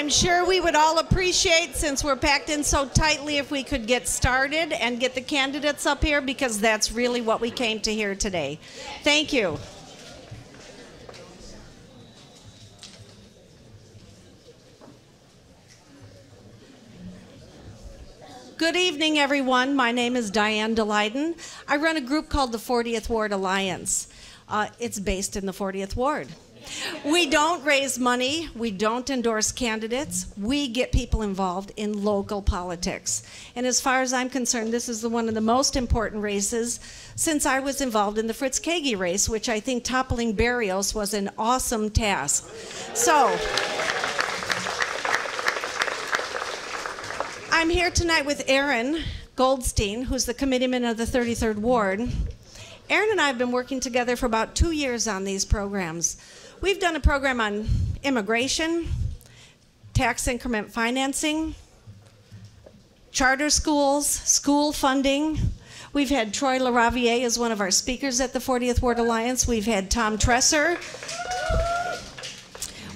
I'm sure we would all appreciate, since we're packed in so tightly, if we could get started and get the candidates up here, because that's really what we came to hear today. Thank you. Good evening, everyone. My name is Diane DeLayden. I run a group called the 40th Ward Alliance. It's based in the 40th Ward. We don't raise money. We don't endorse candidates. We get people involved in local politics. And as far as I'm concerned, this is one of the most important races since I was involved in the Fritz Kagi race, which I think toppling Barrios was an awesome task. So, I'm here tonight with Aaron Goldstein, who's the committeeman of the 33rd Ward. Aaron and I have been working together for about 2 years on these programs. We've done a program on immigration, tax increment financing, charter schools, school funding. We've had Troy Laraviere as one of our speakers at the 40th Ward Alliance. We've had Tom Tresser.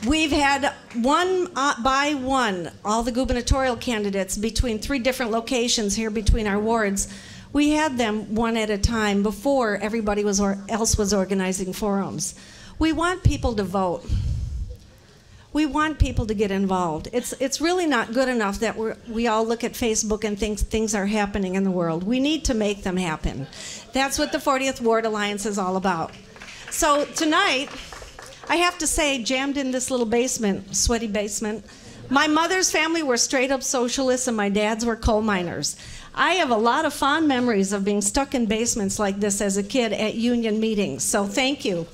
We've had one by one, all the gubernatorial candidates between 3 different locations here between our wards. We had them one at a time before everybody else was organizing forums. We want people to vote. We want people to get involved. It's really not good enough that we all look at Facebook and think things are happening in the world. We need to make them happen. That's what the 40th Ward Alliance is all about. So tonight, I have to say, jammed in this little basement, sweaty basement, my mother's family were straight up socialists and my dad's were coal miners. I have a lot of fond memories of being stuck in basements like this as a kid at union meetings, so thank you.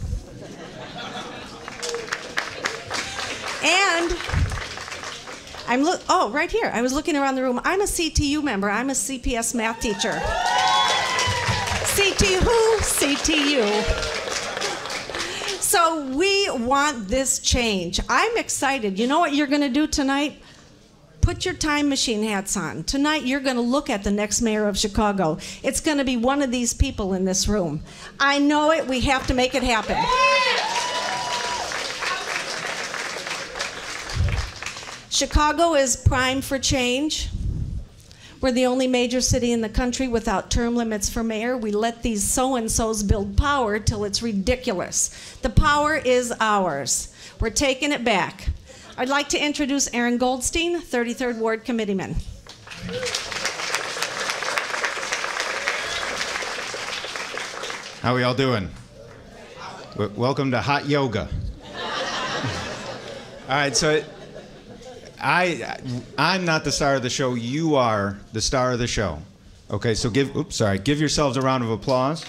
And right here, I was looking around the room. I'm a CTU member. I'm a CPS math teacher. CT who? CTU. So we want this change. I'm excited. You know what you're going to do tonight? Put your time machine hats on. Tonight you're going to look at the next mayor of Chicago. It's going to be one of these people in this room. I know it. We have to make it happen. Chicago is primed for change. We're the only major city in the country without term limits for mayor. We let these so-and-sos build power till it's ridiculous. The power is ours. We're taking it back. I'd like to introduce Aaron Goldstein, 33rd Ward Committeeman. How are we all doing? Welcome to hot yoga. All right, so I'm not the star of the show. You are the star of the show. Okay, so give yourselves a round of applause.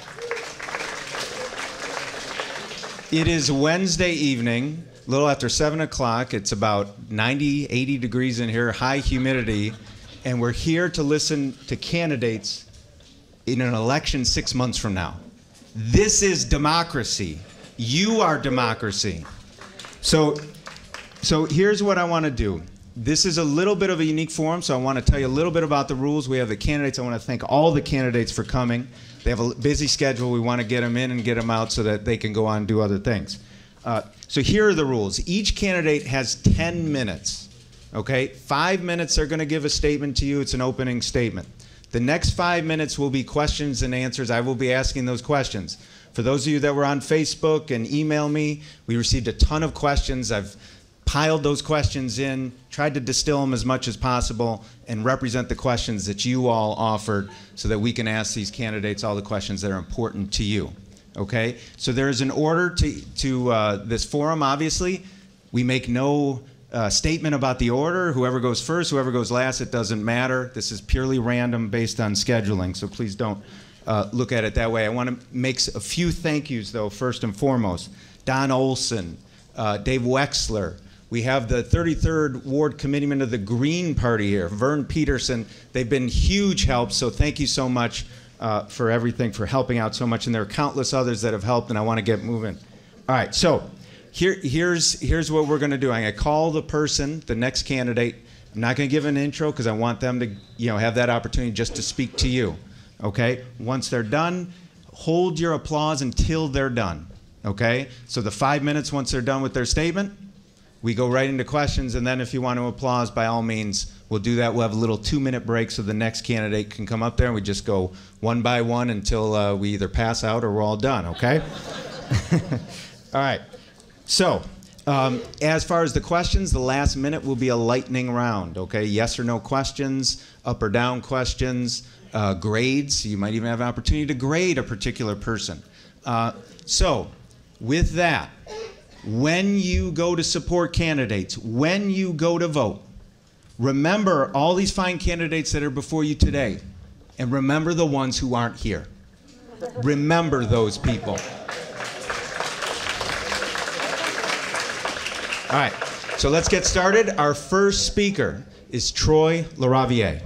It is Wednesday evening, a little after 7 o'clock. It's about 90, 80 degrees in here, high humidity, and we're here to listen to candidates in an election 6 months from now. This is democracy. You are democracy. So here's what I want to do. This is a little bit of a unique forum, so I want to tell you a little bit about the rules. We have the candidates. I want to thank all the candidates for coming. They have a busy schedule. We want to get them in and get them out so that they can go on and do other things. So here are the rules. Each candidate has 10 minutes. Okay? 5 minutes they're going to give a statement to you. It's an opening statement. The next 5 minutes will be questions and answers. I will be asking those questions. For those of you that were on Facebook and email me, we received a ton of questions. I've piled those questions in, tried to distill them as much as possible, and represent the questions that you all offered so that we can ask these candidates all the questions that are important to you. Okay? So there is an order to this forum, obviously. We make no statement about the order. Whoever goes first, whoever goes last, it doesn't matter. This is purely random based on scheduling, so please don't look at it that way. I want to make a few thank yous, though, first and foremost. Don Olson, Dave Wexler. We have the 33rd Ward Committeeman of the Green Party here, Vern Peterson. They've been huge helps, so thank you so much for everything, for helping out so much. And there are countless others that have helped, and I want to get moving. All right, so here's what we're going to do. I'm going to call the person, the next candidate. I'm not going to give an intro because I want them to have that opportunity just to speak to you. Okay? Once they're done, hold your applause until they're done. Okay? So the 5 minutes once they're done with their statement, we go right into questions, and then if you want to applause, by all means, we'll do that. We'll have a little 2-minute break so the next candidate can come up there, and we just go one by one until we either pass out or we're all done, okay? All right. So, as far as the questions, the last minute will be a lightning round, okay? Yes or no questions, up or down questions, grades. You might even have an opportunity to grade a particular person. So, with that, when you go to support candidates, when you go to vote, remember all these fine candidates that are before you today, and remember the ones who aren't here. Remember those people. All right, so let's get started. Our first speaker is Troy Laraviere.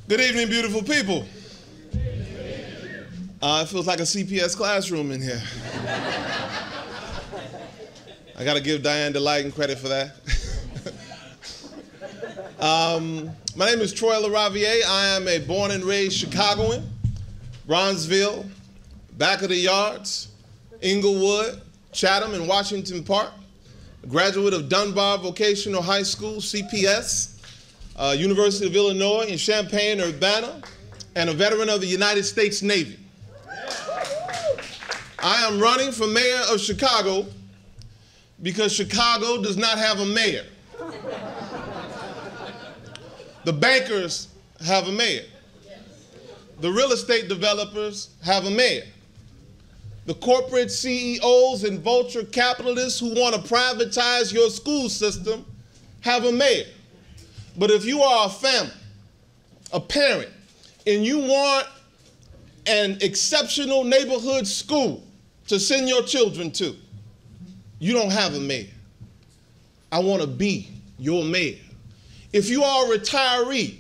Good evening, beautiful people. It feels like a CPS classroom in here. I gotta give Diane Delighten credit for that. My name is Troy Laraviere. I am a born and raised Chicagoan, Bronzeville, back of the yards, Inglewood, Chatham, and Washington Park, a graduate of Dunbar Vocational High School, CPS, University of Illinois in Champaign-Urbana, and a veteran of the United States Navy. I am running for mayor of Chicago because Chicago does not have a mayor. The bankers have a mayor. The real estate developers have a mayor. The corporate CEOs and vulture capitalists who want to privatize your school system have a mayor. But if you are a family, a parent, and you want an exceptional neighborhood school to send your children to, you don't have a mayor. I want to be your mayor. If you are a retiree,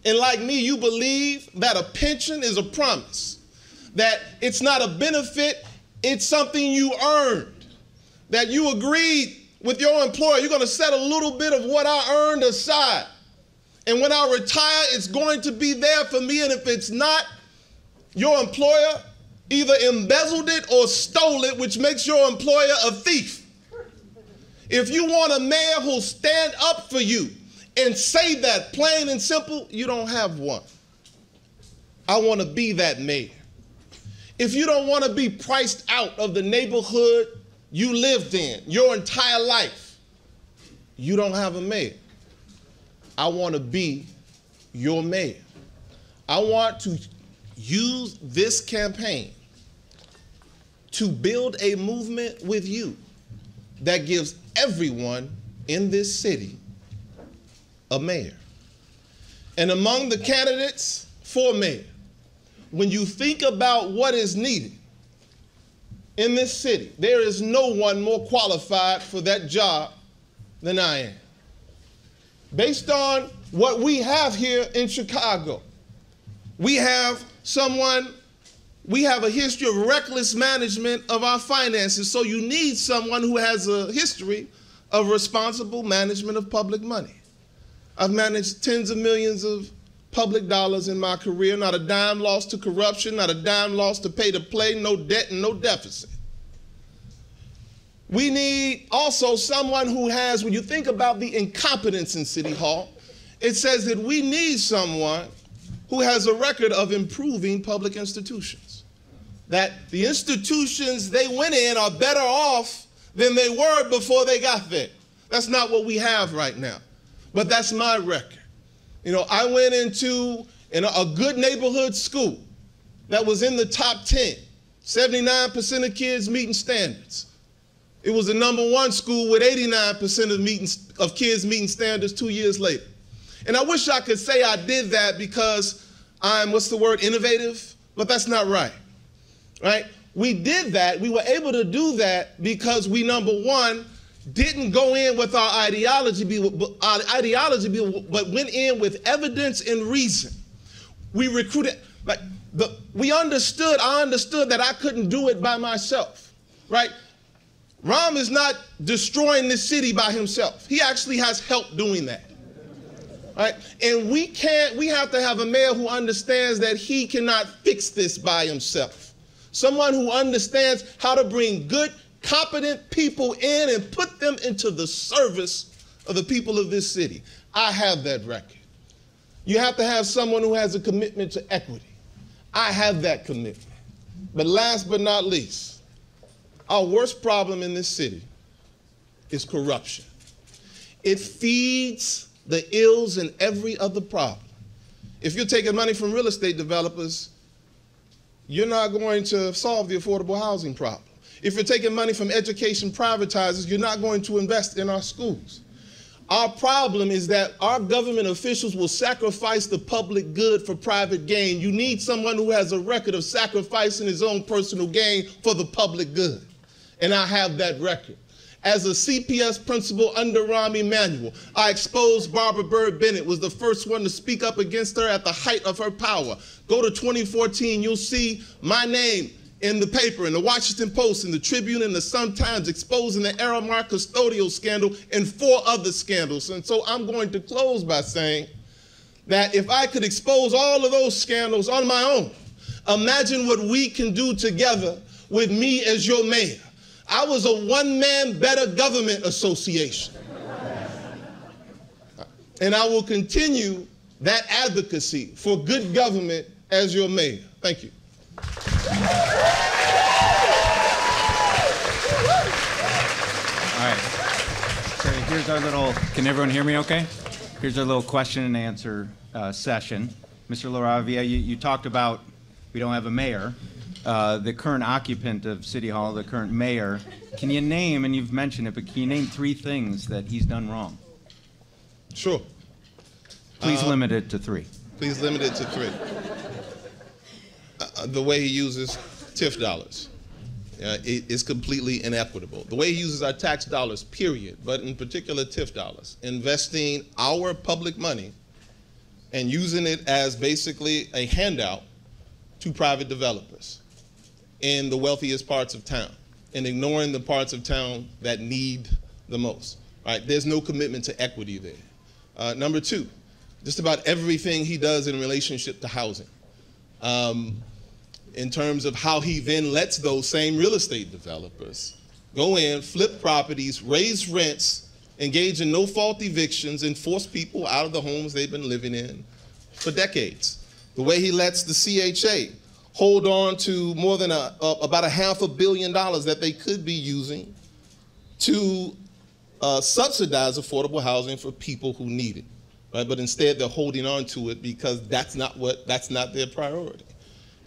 and like me, you believe that a pension is a promise, that it's not a benefit, it's something you earned, that you agreed with your employer, you're going to set a little bit of what I earned aside. And when I retire, it's going to be there for me. And if it's not, your employer either embezzled it or stole it, which makes your employer a thief. If you want a mayor who'll stand up for you and say that plain and simple, you don't have one. I want to be that mayor. If you don't want to be priced out of the neighborhood you lived in your entire life, you don't have a mayor. I want to be your mayor. I want to use this campaign to build a movement with you that gives everyone in this city a mayor. And among the candidates for mayor, when you think about what is needed in this city, there is no one more qualified for that job than I am. Based on what we have here in Chicago, we have a history of reckless management of our finances, so you need someone who has a history of responsible management of public money. I've managed tens of millions of public dollars in my career, not a dime lost to corruption, not a dime lost to pay to play, no debt and no deficit. We need also someone who has, when you think about the incompetence in City Hall, it says that we need someone who has a record of improving public institutions. That the institutions they went in are better off than they were before they got there. That's not what we have right now, but that's my record. You know, I went into a good neighborhood school that was in the top 10, 79% of kids meeting standards. It was the #1 school with 89% of kids meeting standards 2 years later. And I wish I could say I did that because I'm, innovative? But that's not right, right? We did that, we were able to do that because we, #1, didn't go in with our ideology, but went in with evidence and reason. We recruited, I understood that I couldn't do it by myself, right? Rahm is not destroying this city by himself. He actually has help doing that. Right? And we have to have a mayor who understands that he cannot fix this by himself. Someone who understands how to bring good, competent people in and put them into the service of the people of this city. I have that record. You have to have someone who has a commitment to equity. I have that commitment. But last but not least, our worst problem in this city is corruption. It feeds the ills in every other problem. If you're taking money from real estate developers, you're not going to solve the affordable housing problem. If you're taking money from education privatizers, you're not going to invest in our schools. Our problem is that our government officials will sacrifice the public good for private gain. You need someone who has a record of sacrificing his own personal gain for the public good. And I have that record. As a CPS principal under Rahm Emanuel, I exposed Barbara Byrd Bennett, was the first one to speak up against her at the height of her power. Go to 2014, you'll see my name in the paper, in the Washington Post, in the Tribune, and the Sun-Times, exposing the Aramark custodial scandal and 4 other scandals. And so I'm going to close by saying that if I could expose all of those scandals on my own, imagine what we can do together with me as your mayor. I was a one-man better government association. And I will continue that advocacy for good government as your mayor. Thank you. All right. So here's our little, can everyone hear me okay? Here's our little question and answer session. Mr. Laraviere, you talked about we don't have a mayor. The current occupant of City Hall, the current mayor, can you name, and you've mentioned it, but can you name 3 things that he's done wrong? Sure. Please limit it to 3. Please limit it to 3. The way he uses TIF dollars it is completely inequitable. The way he uses our tax dollars, period, but in particular TIF dollars, investing our public money and using it as basically a handout to private developers in the wealthiest parts of town and ignoring the parts of town that need the most. Right? There's no commitment to equity there. Number 2, just about everything he does in relationship to housing. In terms of how he then lets those same real estate developers go in, flip properties, raise rents, engage in no-fault evictions, and force people out of the homes they've been living in for decades. The way he lets the CHA hold on to more than about $500 million that they could be using to subsidize affordable housing for people who need it. Right? But instead they're holding on to it because that's not their priority.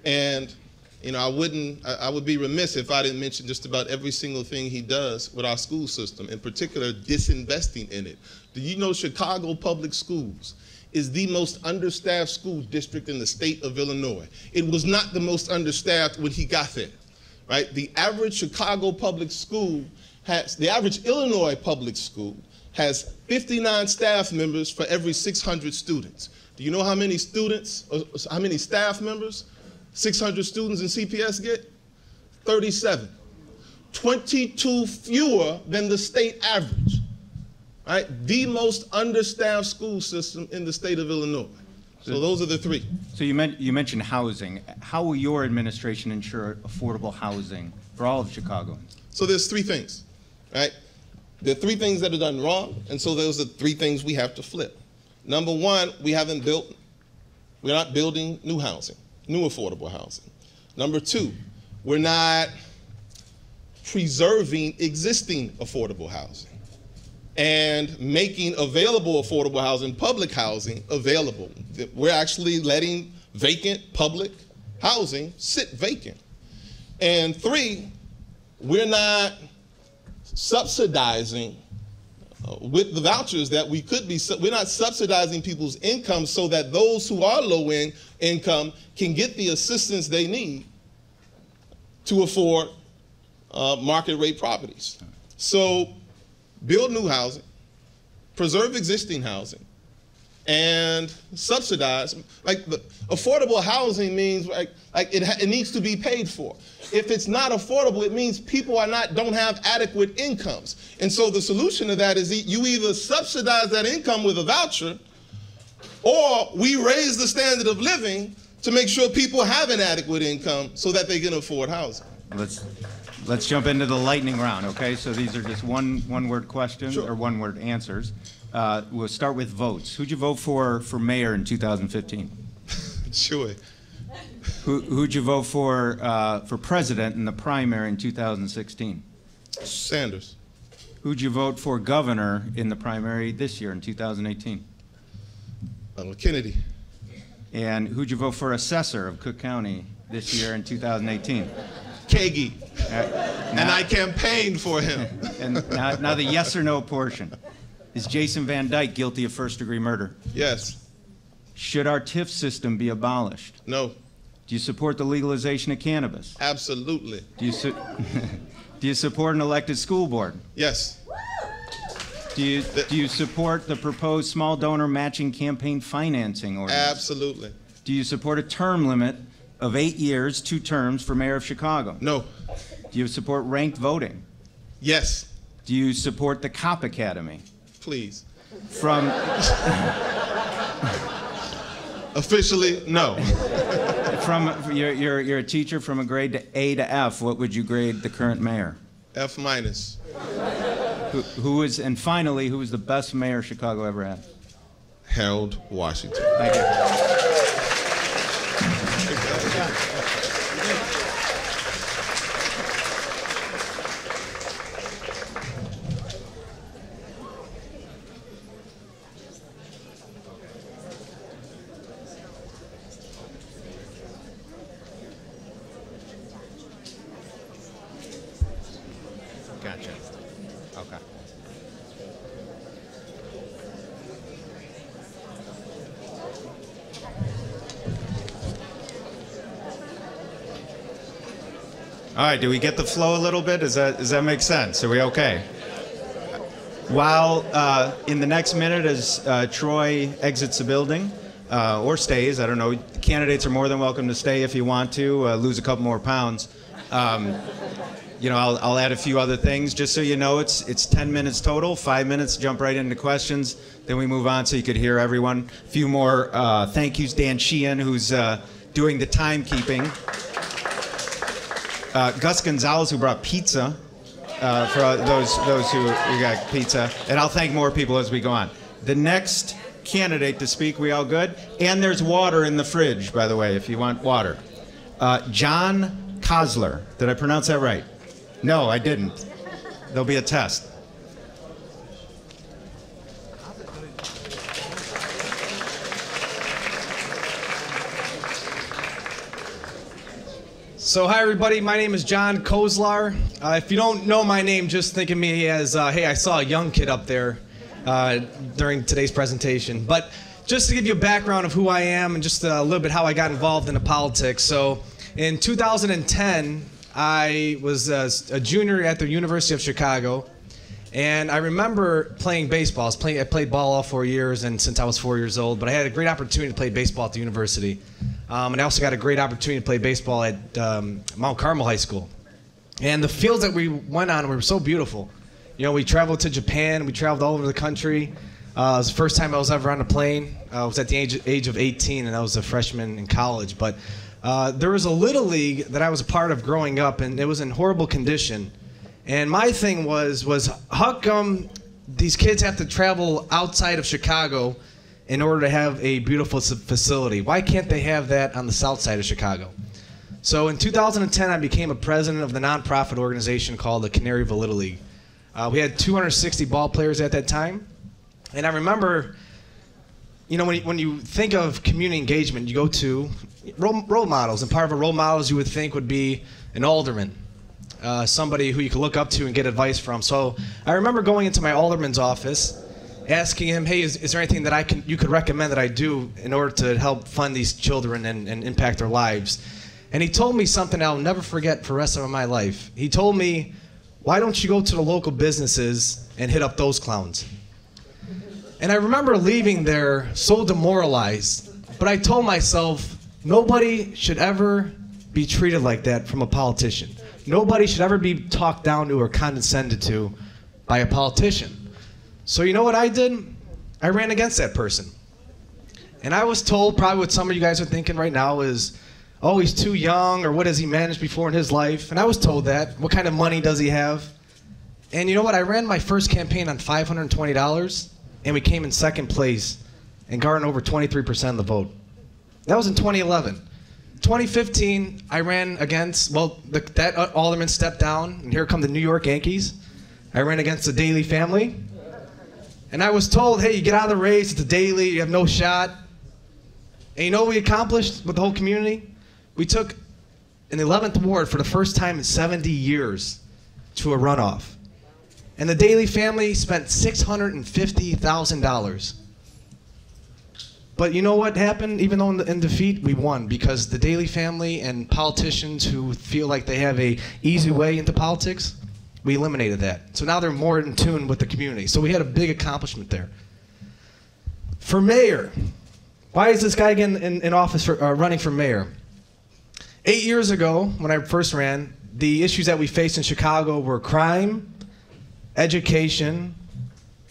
And you know, I would be remiss if I didn't mention just about every single thing he does with our school system, in particular disinvesting in it. Do you know Chicago Public Schools is the most understaffed school district in the state of Illinois? It was not the most understaffed when he got there, right? The average Chicago public school the average Illinois public school has 59 staff members for every 600 students. Do you know how many how many staff members 600 students in CPS get? 37. 22 fewer than the state average. Right? The most understaffed school system in the state of Illinois. So those are the 3. So you mentioned housing. How will your administration ensure affordable housing for all of Chicagoans? So there's 3 things, right? There are 3 things that are done wrong, and so those are 3 things we have to flip. Number 1, we're not building new housing, new affordable housing. Number 2, we're not preserving existing affordable housing and making available affordable housing, public housing, available. We're actually letting vacant public housing sit vacant. And 3, we're not subsidizing with the vouchers that we could be, we're not subsidizing people's income so that those who are low income can get the assistance they need to afford market rate properties. So build new housing, preserve existing housing, and subsidize. Like the affordable housing means it needs to be paid for. If it's not affordable, it means people don't have adequate incomes. And so the solution to that is you either subsidize that income with a voucher, or we raise the standard of living to make sure people have an adequate income so that they can afford housing. Let's jump into the lightning round, okay? So these are just one-word questions, sure, or one-word answers. We'll start with votes. Who'd you vote for mayor in 2015? Sure. Who'd you vote for president in the primary in 2016? Sanders. Who'd you vote for governor in the primary this year in 2018? Kennedy. And who'd you vote for assessor of Cook County this year in 2018? Kagi. And I campaigned for him. And now the yes or no portion. Is Jason Van Dyke guilty of first-degree murder? Yes. Should our TIF system be abolished? No. Do you support the legalization of cannabis? Absolutely. Do you support an elected school board? Yes. Do you support the proposed small donor matching campaign financing ordinance? Absolutely. Do you support a term limit of 8 years, 2 terms for mayor of Chicago? No. Do you support ranked voting? Yes. Do you support the Cop Academy? Please. From officially, no. You're a teacher from a grade A to F. What would you grade the current mayor? F minus. And finally, who was the best mayor Chicago ever had? Harold Washington. Thank you. Gotcha. Okay. All right, do we get the flow a little bit? Does that make sense? Are we okay? While in the next minute, as Troy exits the building, or stays, I don't know, candidates are more than welcome to stay if you want to, lose a couple more pounds. You know, I'll add a few other things, just so you know. It's 10 minutes total, 5 minutes, jump right into questions, then we move on so you could hear everyone. A few more thank yous, Dan Sheehan, who's doing the timekeeping. Gus Gonzalez, who brought pizza, for those who got pizza. And I'll thank more people as we go on. The next candidate to speak, we all good? And there's water in the fridge, by the way, if you want water. John Kozler, did I pronounce that right? No, I didn't. There'll be a test. So hi everybody, my name is John Kolzar. If you don't know my name, just think of me as, hey, I saw a young kid up there during today's presentation. But just to give you a background of who I am and just a little bit how I got involved into politics. So in 2010, I was a junior at the University of Chicago, and I remember playing baseball. I played ball all 4 years, and since I was 4 years old, but I had a great opportunity to play baseball at the university. And I also got a great opportunity to play baseball at Mount Carmel High School. And the fields that we went on were so beautiful. You know, we traveled to Japan, we traveled all over the country. It was the first time I was ever on a plane. I was at the age of 18, and I was a freshman in college. But there was a little league that I was a part of growing up, and it was in horrible condition. And my thing was how come these kids have to travel outside of Chicago in order to have a beautiful facility? Why can't they have that on the south side of Chicago? So in 2010, I became a president of the nonprofit organization called the Canaryville Little League. We had 260 ball players at that time. And I remember, you know, when you think of community engagement, you go to role models. And part of a role models you would think would be an alderman, somebody who you could look up to and get advice from. So I remember going into my alderman's office, asking him, hey, is there anything that you could recommend that I do in order to help fund these children and impact their lives? And he told me something I'll never forget for the rest of my life. He told me, why don't you go to the local businesses and hit up those clowns? And I remember leaving there so demoralized, but I told myself, nobody should ever be treated like that from a politician. Nobody should ever be talked down to or condescended to by a politician. So you know what I did? I ran against that person. And I was told, probably what some of you guys are thinking right now is, oh, he's too young, or what has he managed before in his life? And I was told that. What kind of money does he have? And you know what? I ran my first campaign on $520, and we came in second place and garnered over 23% of the vote. That was in 2011. 2015, I ran against, well, that alderman stepped down, and here come the New York Yankees. I ran against the Daley family. And I was told, hey, you get out of the race, it's a Daley, you have no shot. And you know what we accomplished with the whole community? We took an 11th ward for the first time in 70 years to a runoff. And the Daley family spent $650,000. But you know what happened? Even though in defeat, we won, because the Daley family and politicians who feel like they have a easy way into politics, we eliminated that. So now they're more in tune with the community. So we had a big accomplishment there. For mayor, why is this guy again in office running for mayor? 8 years ago, when I first ran, the issues that we faced in Chicago were crime, education,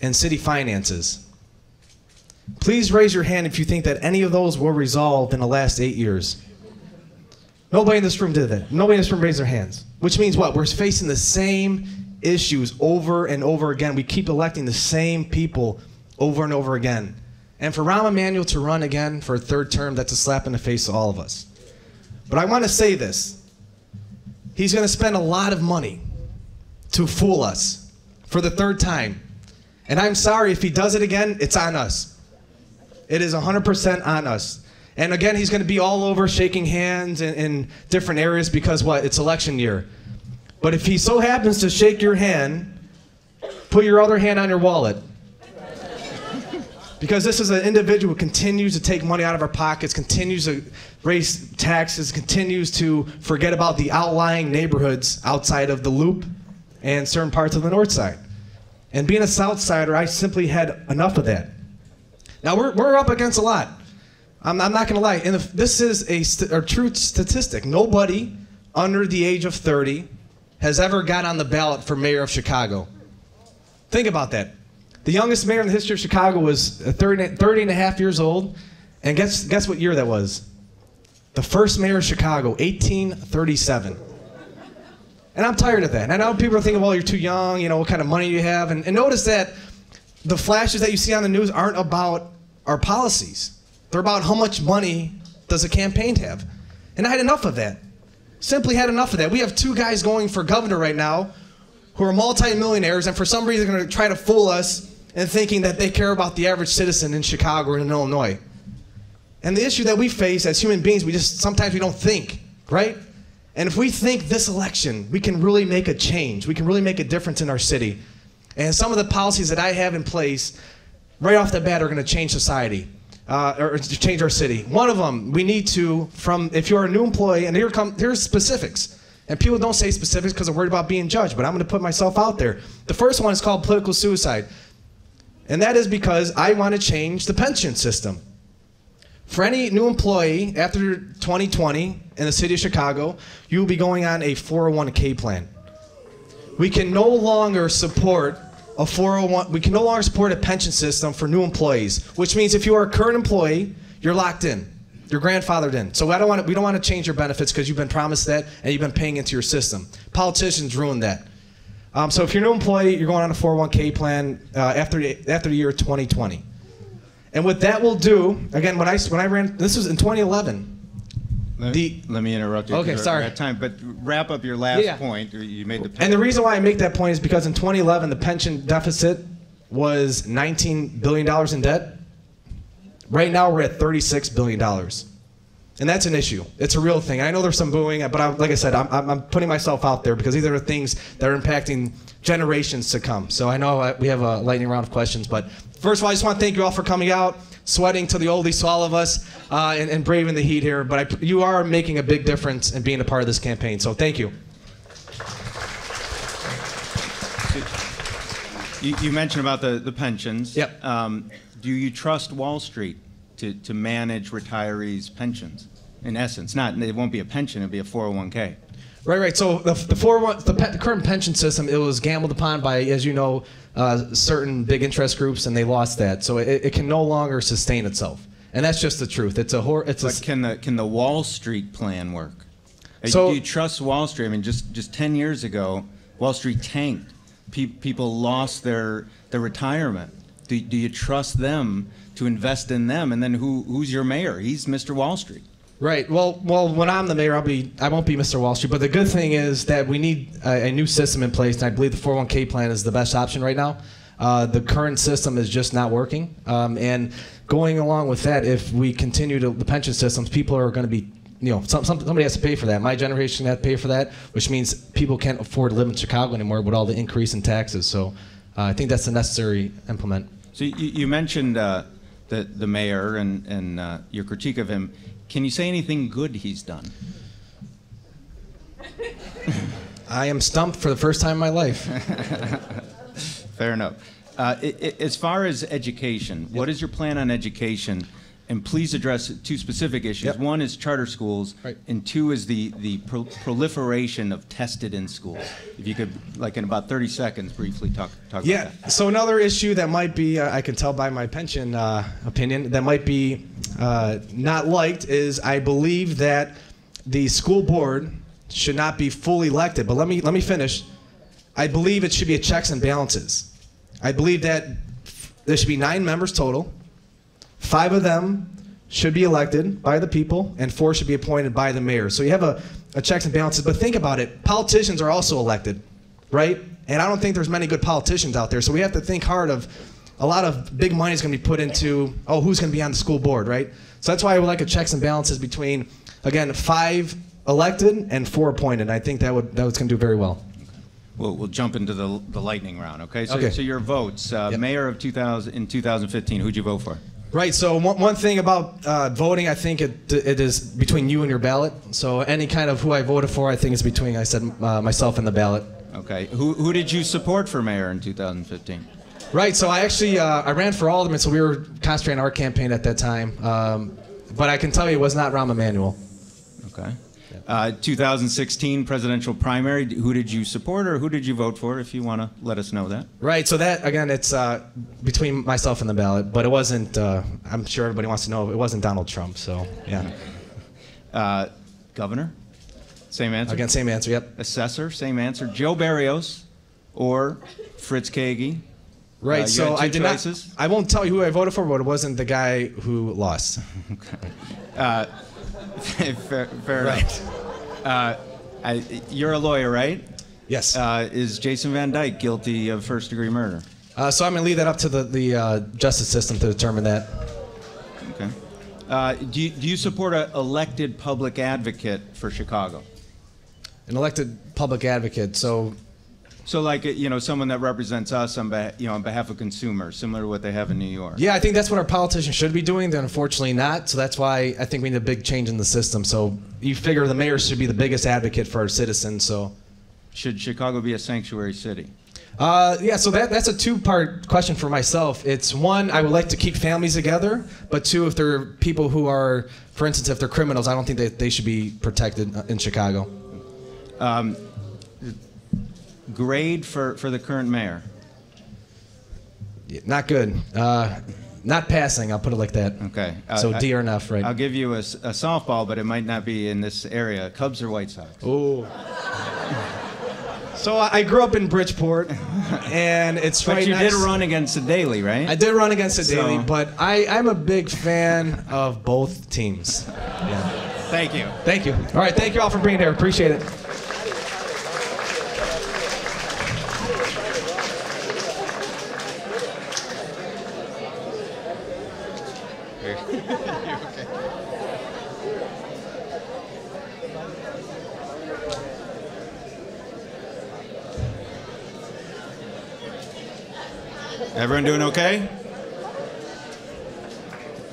and city finances. Please raise your hand if you think that any of those were resolved in the last 8 years. Nobody in this room did that. Nobody in this room raised their hands. Which means what? We're facing the same issues over and over again. We keep electing the same people over and over again. And for Rahm Emanuel to run again for a third term, that's a slap in the face of all of us. But I want to say this. He's going to spend a lot of money to fool us for the third time. And I'm sorry, if he does it again, it's on us. It is 100% on us. And again, he's going to be all over shaking hands in different areas because what? It's election year. But if he so happens to shake your hand, put your other hand on your wallet. Because this is an individual who continues to take money out of our pockets, continues to raise taxes, continues to forget about the outlying neighborhoods outside of the Loop and certain parts of the North Side. And being a South Sider, I simply had enough of that. Now, we're up against a lot. I'm not going to lie. And this is a true statistic. Nobody under the age of 30 has ever got on the ballot for mayor of Chicago. Think about that. The youngest mayor in the history of Chicago was 30 and a half years old. And guess what year that was? The first mayor of Chicago, 1837. And I'm tired of that. And I know people are thinking, well, you're too young, you know, what kind of money you have. And notice that the flashes that you see on the news aren't about our policies. They're about how much money does a campaign have. And I had enough of that. Simply had enough of that. We have two guys going for governor right now who are multi-millionaires, and for some reason they're going to try to fool us and thinking that they care about the average citizen in Chicago or in Illinois. And the issue that we face as human beings, sometimes we don't think, right? And if we think this election, we can really make a change. We can really make a difference in our city. And some of the policies that I have in place, right off the bat, are going to change society, or change our city. One of them, we need to, if you're a new employee, and here's specifics. And people don't say specifics because they're worried about being judged, but I'm going to put myself out there. The first one is called political suicide. And that is because I want to change the pension system. For any new employee after 2020 in the city of Chicago, you will be going on a 401k plan. We can no longer support a 401. We can no longer support a pension system for new employees, which means if you are a current employee, you're locked in. You're grandfathered in. So we don't want to change your benefits because you've been promised that and you've been paying into your system. Politicians ruined that. So if you're a new employee, you're going on a 401k plan after the year 2020. And what that will do, again, when I ran, this was in 2011. Let me interrupt you. Okay, sorry. We're at time, but wrap up your last point. You made the. And the reason why I make that point is because in 2011 the pension deficit was $19 billion in debt. Right now we're at $36 billion, and that's an issue. It's a real thing. I know there's some booing, but like I said, I'm putting myself out there because these are the things that are impacting generations to come. So I know we have a lightning round of questions, but first of all, I just want to thank you all for coming out, sweating to the oldies to all of us, and braving the heat here. But you are making a big difference in being a part of this campaign. So thank you. You mentioned about the pensions. Yep. Do you trust Wall Street to manage retirees' pensions? In essence, it won't be a pension; it'll be a 401k. Right. So the current pension system, it was gambled upon by, as you know, certain big interest groups, and they lost that. So it can no longer sustain itself, and that's just the truth. But can the Wall Street plan work? So do you trust Wall Street? I mean, just 10 years ago, Wall Street tanked. People lost their retirement. Do you trust them to invest in them? And then who's your mayor? He's Mr. Wall Street. Right. Well, when I'm the mayor, I won't be Mr. Wall Street. But the good thing is that we need a new system in place, and I believe the 401k plan is the best option right now. The current system is just not working. And going along with that, if we continue the pension systems, people are going to be, somebody has to pay for that. My generation has to pay for that, which means people can't afford to live in Chicago anymore with all the increase in taxes. So I think that's a necessary implement. So you mentioned the mayor and your critique of him. Can you say anything good he's done? I am stumped for the first time in my life. Fair enough. As far as education, what is your plan on education? And please address two specific issues. Yep. One is charter schools, right, and two is the proliferation of tested in schools. If you could, like in about 30 seconds, briefly talk about that. Yeah, so another issue that might be, I can tell by my pension opinion, that might be not liked is I believe that the school board should not be fully elected. But let me finish. I believe it should be a checks and balances. I believe that there should be 9 members total. 5 of them should be elected by the people, and 4 should be appointed by the mayor. So you have a checks and balances. But think about it. Politicians are also elected, right? And I don't think there's many good politicians out there. So we have to think hard of a lot of big money is going to be put into, who's going to be on the school board, right? So that's why I would like a checks and balances between, again, 5 elected and 4 appointed. I think that was going to do very well. We'll jump into the lightning round, okay? So, okay. So your votes, Yep. mayor of 2015, who'd you vote for? Right, so one thing about voting, I think it is between you and your ballot. So any kind of who I voted for, I think is between, I said, myself and the ballot. Okay, who did you support for mayor in 2015? Right, so I actually, I ran for alderman, so we were concentrating on our campaign at that time. But I can tell you it was not Rahm Emanuel. Okay. 2016 presidential primary, who did you support or who did you vote for, if you want to let us know that? Right, so that, again, it's between myself and the ballot, but it wasn't, I'm sure everybody wants to know, it wasn't Donald Trump, so, yeah. Governor? Same answer? Again, same answer, yep. Assessor? Same answer. Joe Barrios or Fritz Kagi? Right, so I did choices? not, I won't tell you who I voted for, but it wasn't the guy who lost. Okay. Fair enough. You're a lawyer, right? Yes. Is Jason Van Dyke guilty of first-degree murder? So I'm going to leave that up to the justice system to determine that. Okay. Do you support an elected public advocate for Chicago? An elected public advocate, so like, someone that represents us on behalf of consumers, similar to what they have in New York. Yeah, I think that's what our politicians should be doing. They're unfortunately not, so that's why I think we need a big change in the system. So you figure the mayor should be the biggest advocate for our citizens. So should Chicago be a sanctuary city? Yeah, so that's a 2-part question for myself. It's 1, I would like to keep families together, but 2, if there are people who are, for instance, if they're criminals, I don't think that they should be protected in Chicago. Grade for the current mayor? Not good. Not passing, I'll put it like that. Okay. So D or an F, right? I'll give you a softball, but it might not be in this area. Cubs or White Sox? Oh. So I grew up in Bridgeport, and it's right But you next. did run against the Daily, right? I did run against the Daily, So- but I'm a big fan of both teams. Yeah. Thank you. Thank you. All right, thank you all for being here. Appreciate it. Everyone doing okay?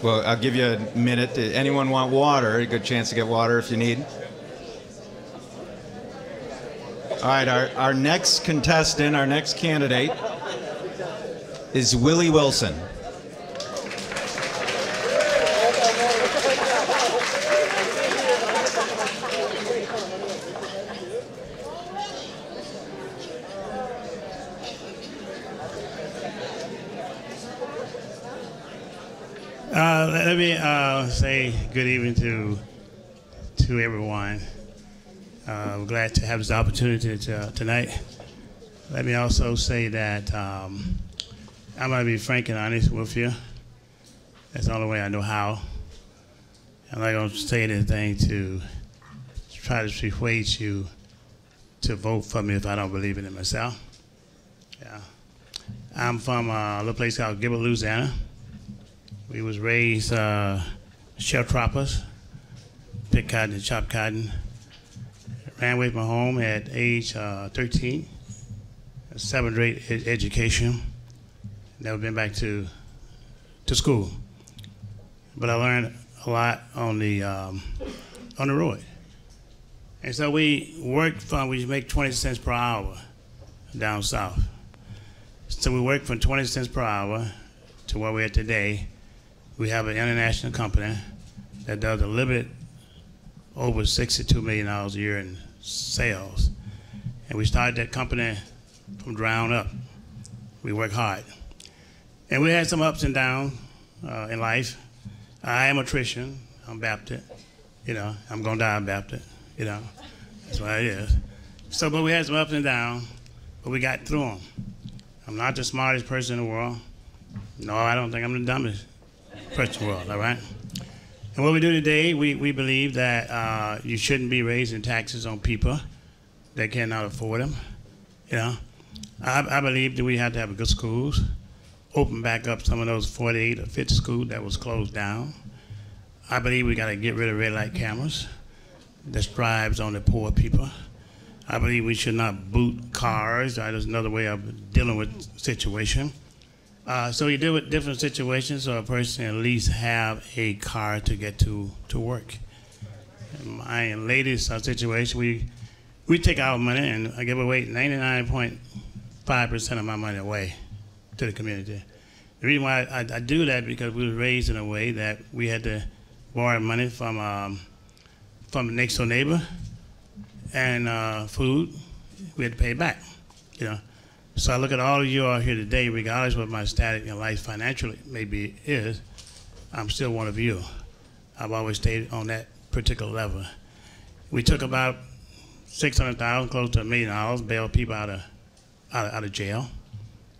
Well, I'll give you a minute. Anyone want water? A good chance to get water if you need. All right, our next contestant, our next candidate is Willie Wilson. Let me say good evening to everyone. We're glad to have this opportunity tonight. Let me also say that I'm going to be frank and honest with you. That's the only way I know how. I'm not going to say anything to try to persuade you to vote for me if I don't believe in it myself. Yeah. I'm from a little place called Gilbert, Louisiana. We was raised sharecroppers, pick cotton and chop cotton. Ran away from home at age 13, a 7th grade education. Never been back to school. But I learned a lot on the road. And so we make 20 cents per hour down south. So we worked from 20 cents per hour to where we're at today. We have an international company that does a little bit over $62 million a year in sales. And we started that company from ground up. We work hard. And we had some ups and downs in life. I am a Christian. I'm Baptist. You know, I'm going to die Baptist. You know, that's what it is. So, but we had some ups and downs, but we got through them. I'm not the smartest person in the world. No, I don't think I'm the dumbest person in the world, all right? And what we do today, we believe that you shouldn't be raising taxes on people that cannot afford them. You know, I believe that we have to have good schools, open back up some of those 48 or 50 schools that was closed down. I believe we got to get rid of red light cameras that strives on the poor people. I believe we should not boot cars. There's another way of dealing with situation. So you deal with different situations so a person at least have a car to get to work. In my latest situation, we take our money and I give away 99.5% of my money away to the community. The reason why I do that because we were raised in a way that we had to borrow money from the next door neighbor and food, we had to pay it back, you know. So I look at all of you all here today, regardless of what my status in life financially maybe is, I'm still one of you. I've always stayed on that particular level. We took about $600,000, close to $1 million, bailed people out of jail.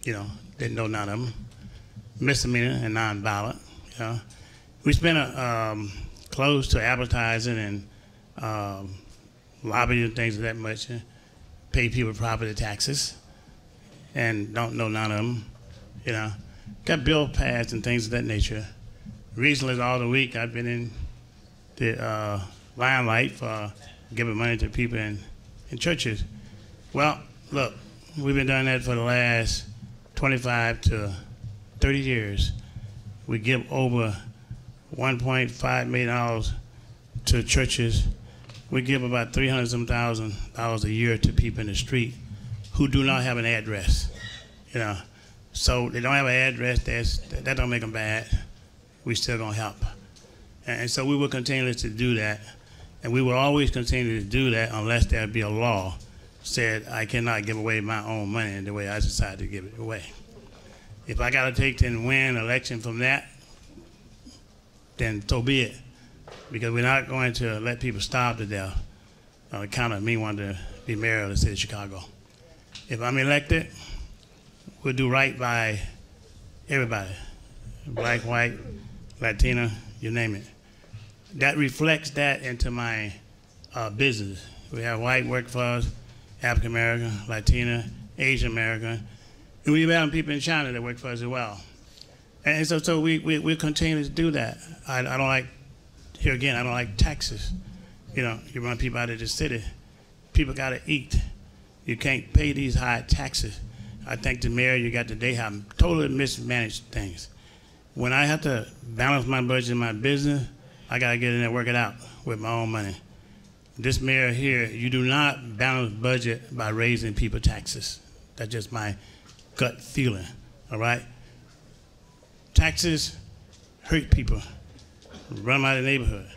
You know, didn't know none of them. Misdemeanor and non-violent. You know, we spent close to advertising and lobbying and things of that much, pay people property taxes. And don't know none of them, you know. Got bill passed and things of that nature. Recently, all the week, I've been in the limelight for giving money to people in churches. Well, look, we've been doing that for the last 25 to 30 years. We give over $1.5 million to churches. We give about $300,000 a year to people in the street who do not have an address, you know. So they don't have an address, that don't make them bad. We still gonna help. And so we will continue to do that. And we will always continue to do that unless there be a law said I cannot give away my own money the way I decide to give it away. If I gotta take and win an election from that, then so be it. Because we're not going to let people starve to death on account of me wanting to be mayor of the city of Chicago. If I'm elected, we'll do right by everybody, black, white, Latina, you name it. That reflects that into my business. We have white work for us, African American, Latina, Asian American, and we have people in China that work for us as well. And so we continue to do that. I don't like, here again, I don't like taxes. You know, you run people out of the city. People gotta eat. You can't pay these high taxes. I think the mayor you got today have totally mismanaged things. When I have to balance my budget in my business, I gotta get in there and work it out with my own money. This mayor here, you do not balance budget by raising people taxes. That's just my gut feeling, all right? Taxes hurt people, run them out of the neighborhood.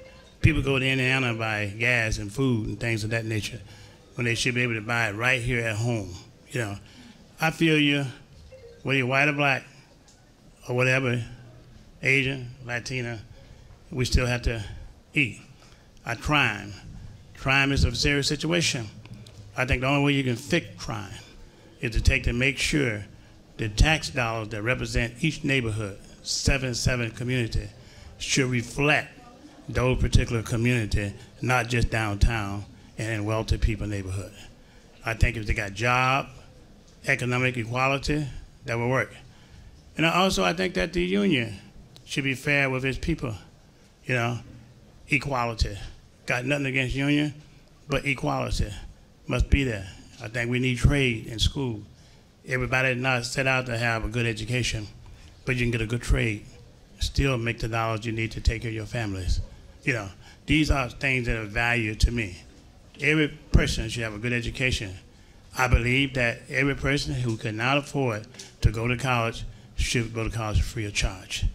People go to Indiana and buy gas and food and things of that nature when they should be able to buy it right here at home. You know, I feel you, whether you're white or black or whatever, Asian, Latina, we still have to eat. Crime is a serious situation. I think the only way you can fix crime is to make sure the tax dollars that represent each neighborhood, 7 community, should reflect those particular community, not just downtown and in wealthy people neighborhood. I think if they got job, economic equality, that will work. And I think that the union should be fair with its people, you know, equality. Got nothing against union, but equality must be there. I think we need trade in school. Everybody not set out to have a good education, but you can get a good trade, still make the dollars you need to take care of your families. You know, these are things that are valued to me. Every person should have a good education. I believe that every person who cannot afford to go to college should go to college free of charge.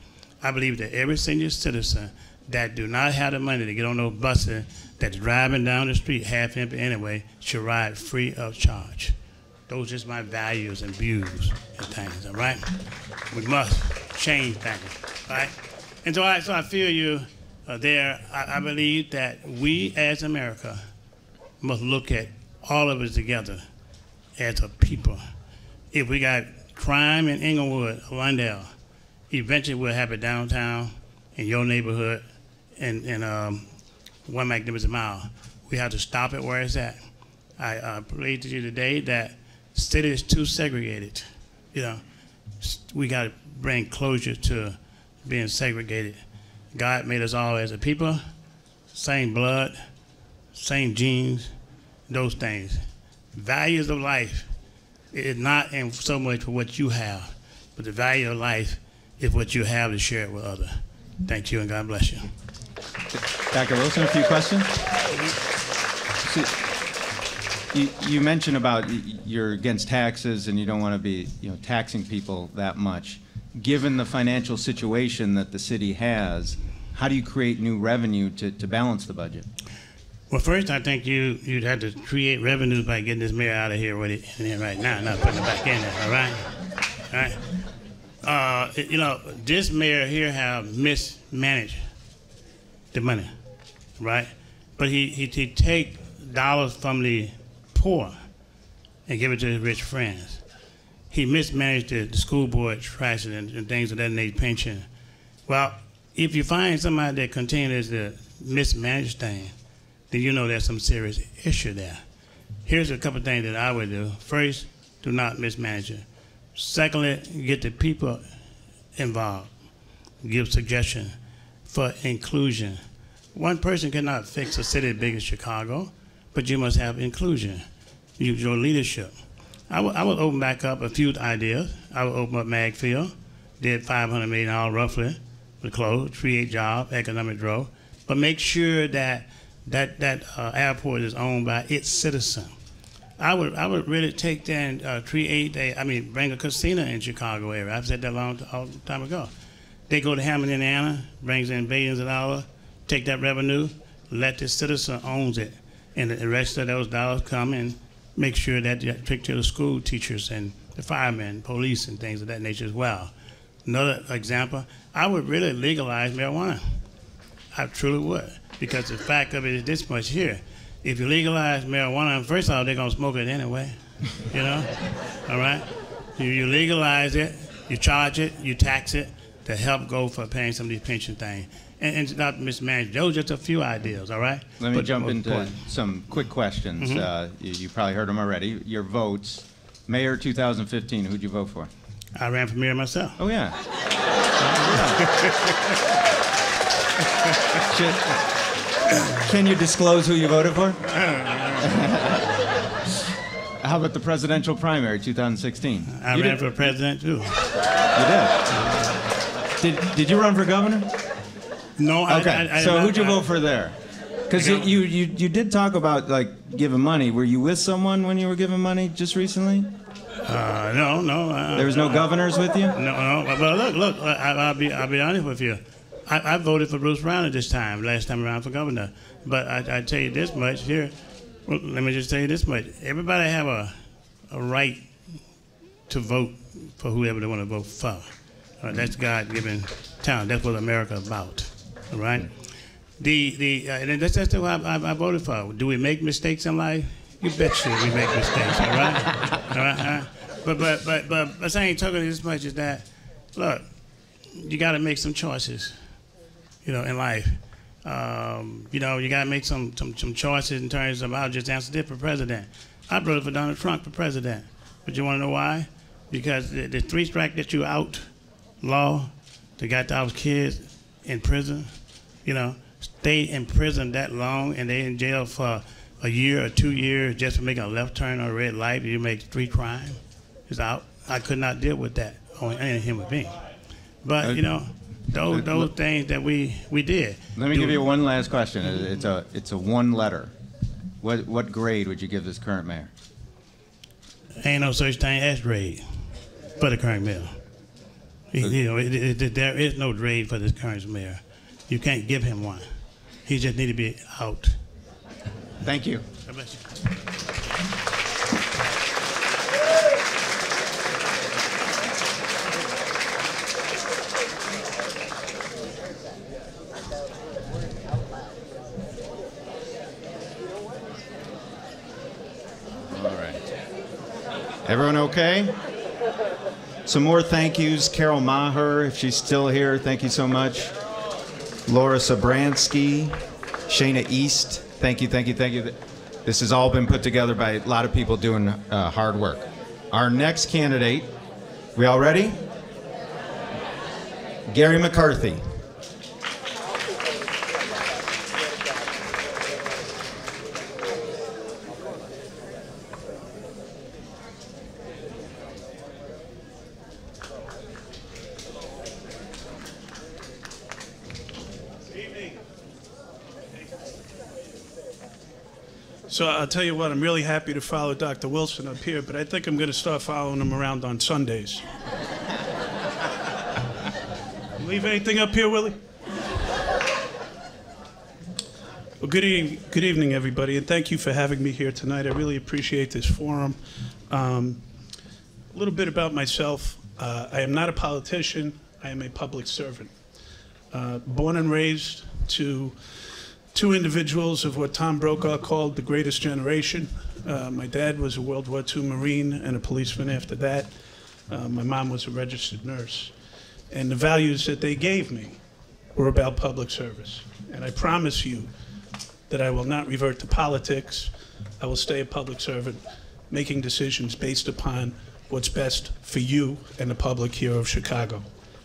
I believe that every senior citizen that do not have the money to get on those buses that's driving down the street half empty anyway should ride free of charge. Those are just my values and views and things, all right? We must change things, all right? And so I feel you there. I believe that we as America must look at all of us together as a people. If we got crime in Inglewood, Lawndale, eventually we'll have it downtown in your neighborhood and 1 Magnificent Mile. We have to stop it where it's at. I played to you today that the city is too segregated. You know, we got to bring closure to being segregated. God made us all as a people, same blood, same genes, those things. Values of life is not in so much for what you have, but the value of life is what you have to share it with others. Thank you, and God bless you. Dr. Wilson, a few questions? So, you mentioned about you're against taxes and you don't want to be, taxing people that much. Given the financial situation that the city has, how do you create new revenue to balance the budget? Well, first, I think you'd have to create revenues by getting this mayor out of here with it in here right now, not putting it back in there, all right? All right. This mayor here have mismanaged the money, right? But he take dollars from the poor and give it to his rich friends. He mismanaged the school board trash and things of that nature, pension. Well, if you find somebody that continues to mismanage things, then you know there's some serious issue there. Here's a couple of things that I would do. First, do not mismanage it. Secondly, get the people involved. Give suggestions for inclusion. One person cannot fix a city as big as Chicago, but you must have inclusion. Use your leadership. I would open back up a few ideas. I would open up Magfield, did $500 million roughly, with clothes, create jobs, economic growth, but make sure that airport is owned by its citizen. I would really take that and bring a casino in Chicago area. I've said that a long time ago. They go to Hammond, Indiana, brings in billions of dollars, take that revenue, let the citizen owns it, and the rest of those dollars come and make sure that you take to the school teachers and the firemen, police, and things of that nature as well. Another example, I would really legalize marijuana. I truly would, because the fact of it is this much here. If you legalize marijuana, first of all, they're going to smoke it anyway, all right? You legalize it, you charge it, you tax it to help go for paying some of these pension things. And not mismanage. Those are just a few ideas, all right? Let me jump into some quick questions. Mm-hmm. You probably heard them already. Your votes. Mayor 2015, who'd you vote for? I ran for mayor myself. Oh, yeah. Can you disclose who you voted for? How about the presidential primary, 2016? I ran for president, too. You did? Did you run for governor? No, okay. So who'd you vote for there? Because you did talk about, like, giving money. Were you with someone when you were giving money just recently? No. There was no governors with you? No. Well, look. I'll be honest with you. I voted for Bruce Brown at this time, last time around for governor. But I tell you this much here. Well, let me just tell you this much. Everybody have a right to vote for whoever they want to vote for. That's God-given talent. That's what America's about. All right. And that's why I voted for. Do we make mistakes in life? You bet you we make mistakes. All right. But I ain't talking as much as that. Look, you got to make some choices. In life. You got to make some choices in terms of, I'll just answer this for president. I voted for Donald Trump for president. But you want to know why? Because the 3 strike that you outlaw, they got those kids in prison, stay in prison that long and they in jail for a year or 2 years just for making a left turn on a red light, you make 3 crimes. It's out. I could not deal with that on any human being. But, those things that we did. Let me give you one last question. It's a 1 letter. What grade would you give this current mayor? Ain't no such thing as grade for the current mayor. There is no grade for this current mayor. You can't give him one. He just need to be out. Thank you. God bless you. Everyone okay? Some more thank yous. Carol Maher, if she's still here, thank you so much. Laura Sobransky, Shayna East, thank you. This has all been put together by a lot of people doing hard work. Our next candidate, we all ready? Garry McCarthy. So I'll tell you what, I'm really happy to follow Dr. Wilson up here, but I think I'm going to start following him around on Sundays. Leave anything up here, Willie? Well, good evening, everybody, and thank you for having me here tonight. I really appreciate this forum. A little bit about myself. I am not a politician. I am a public servant. Born and raised to 2 individuals of what Tom Brokaw called the greatest generation. My dad was a World War II Marine and a policeman after that. My mom was a registered nurse. And the values that they gave me were about public service. And I promise you that I will not revert to politics. I will stay a public servant, making decisions based upon what's best for you and the public here of Chicago,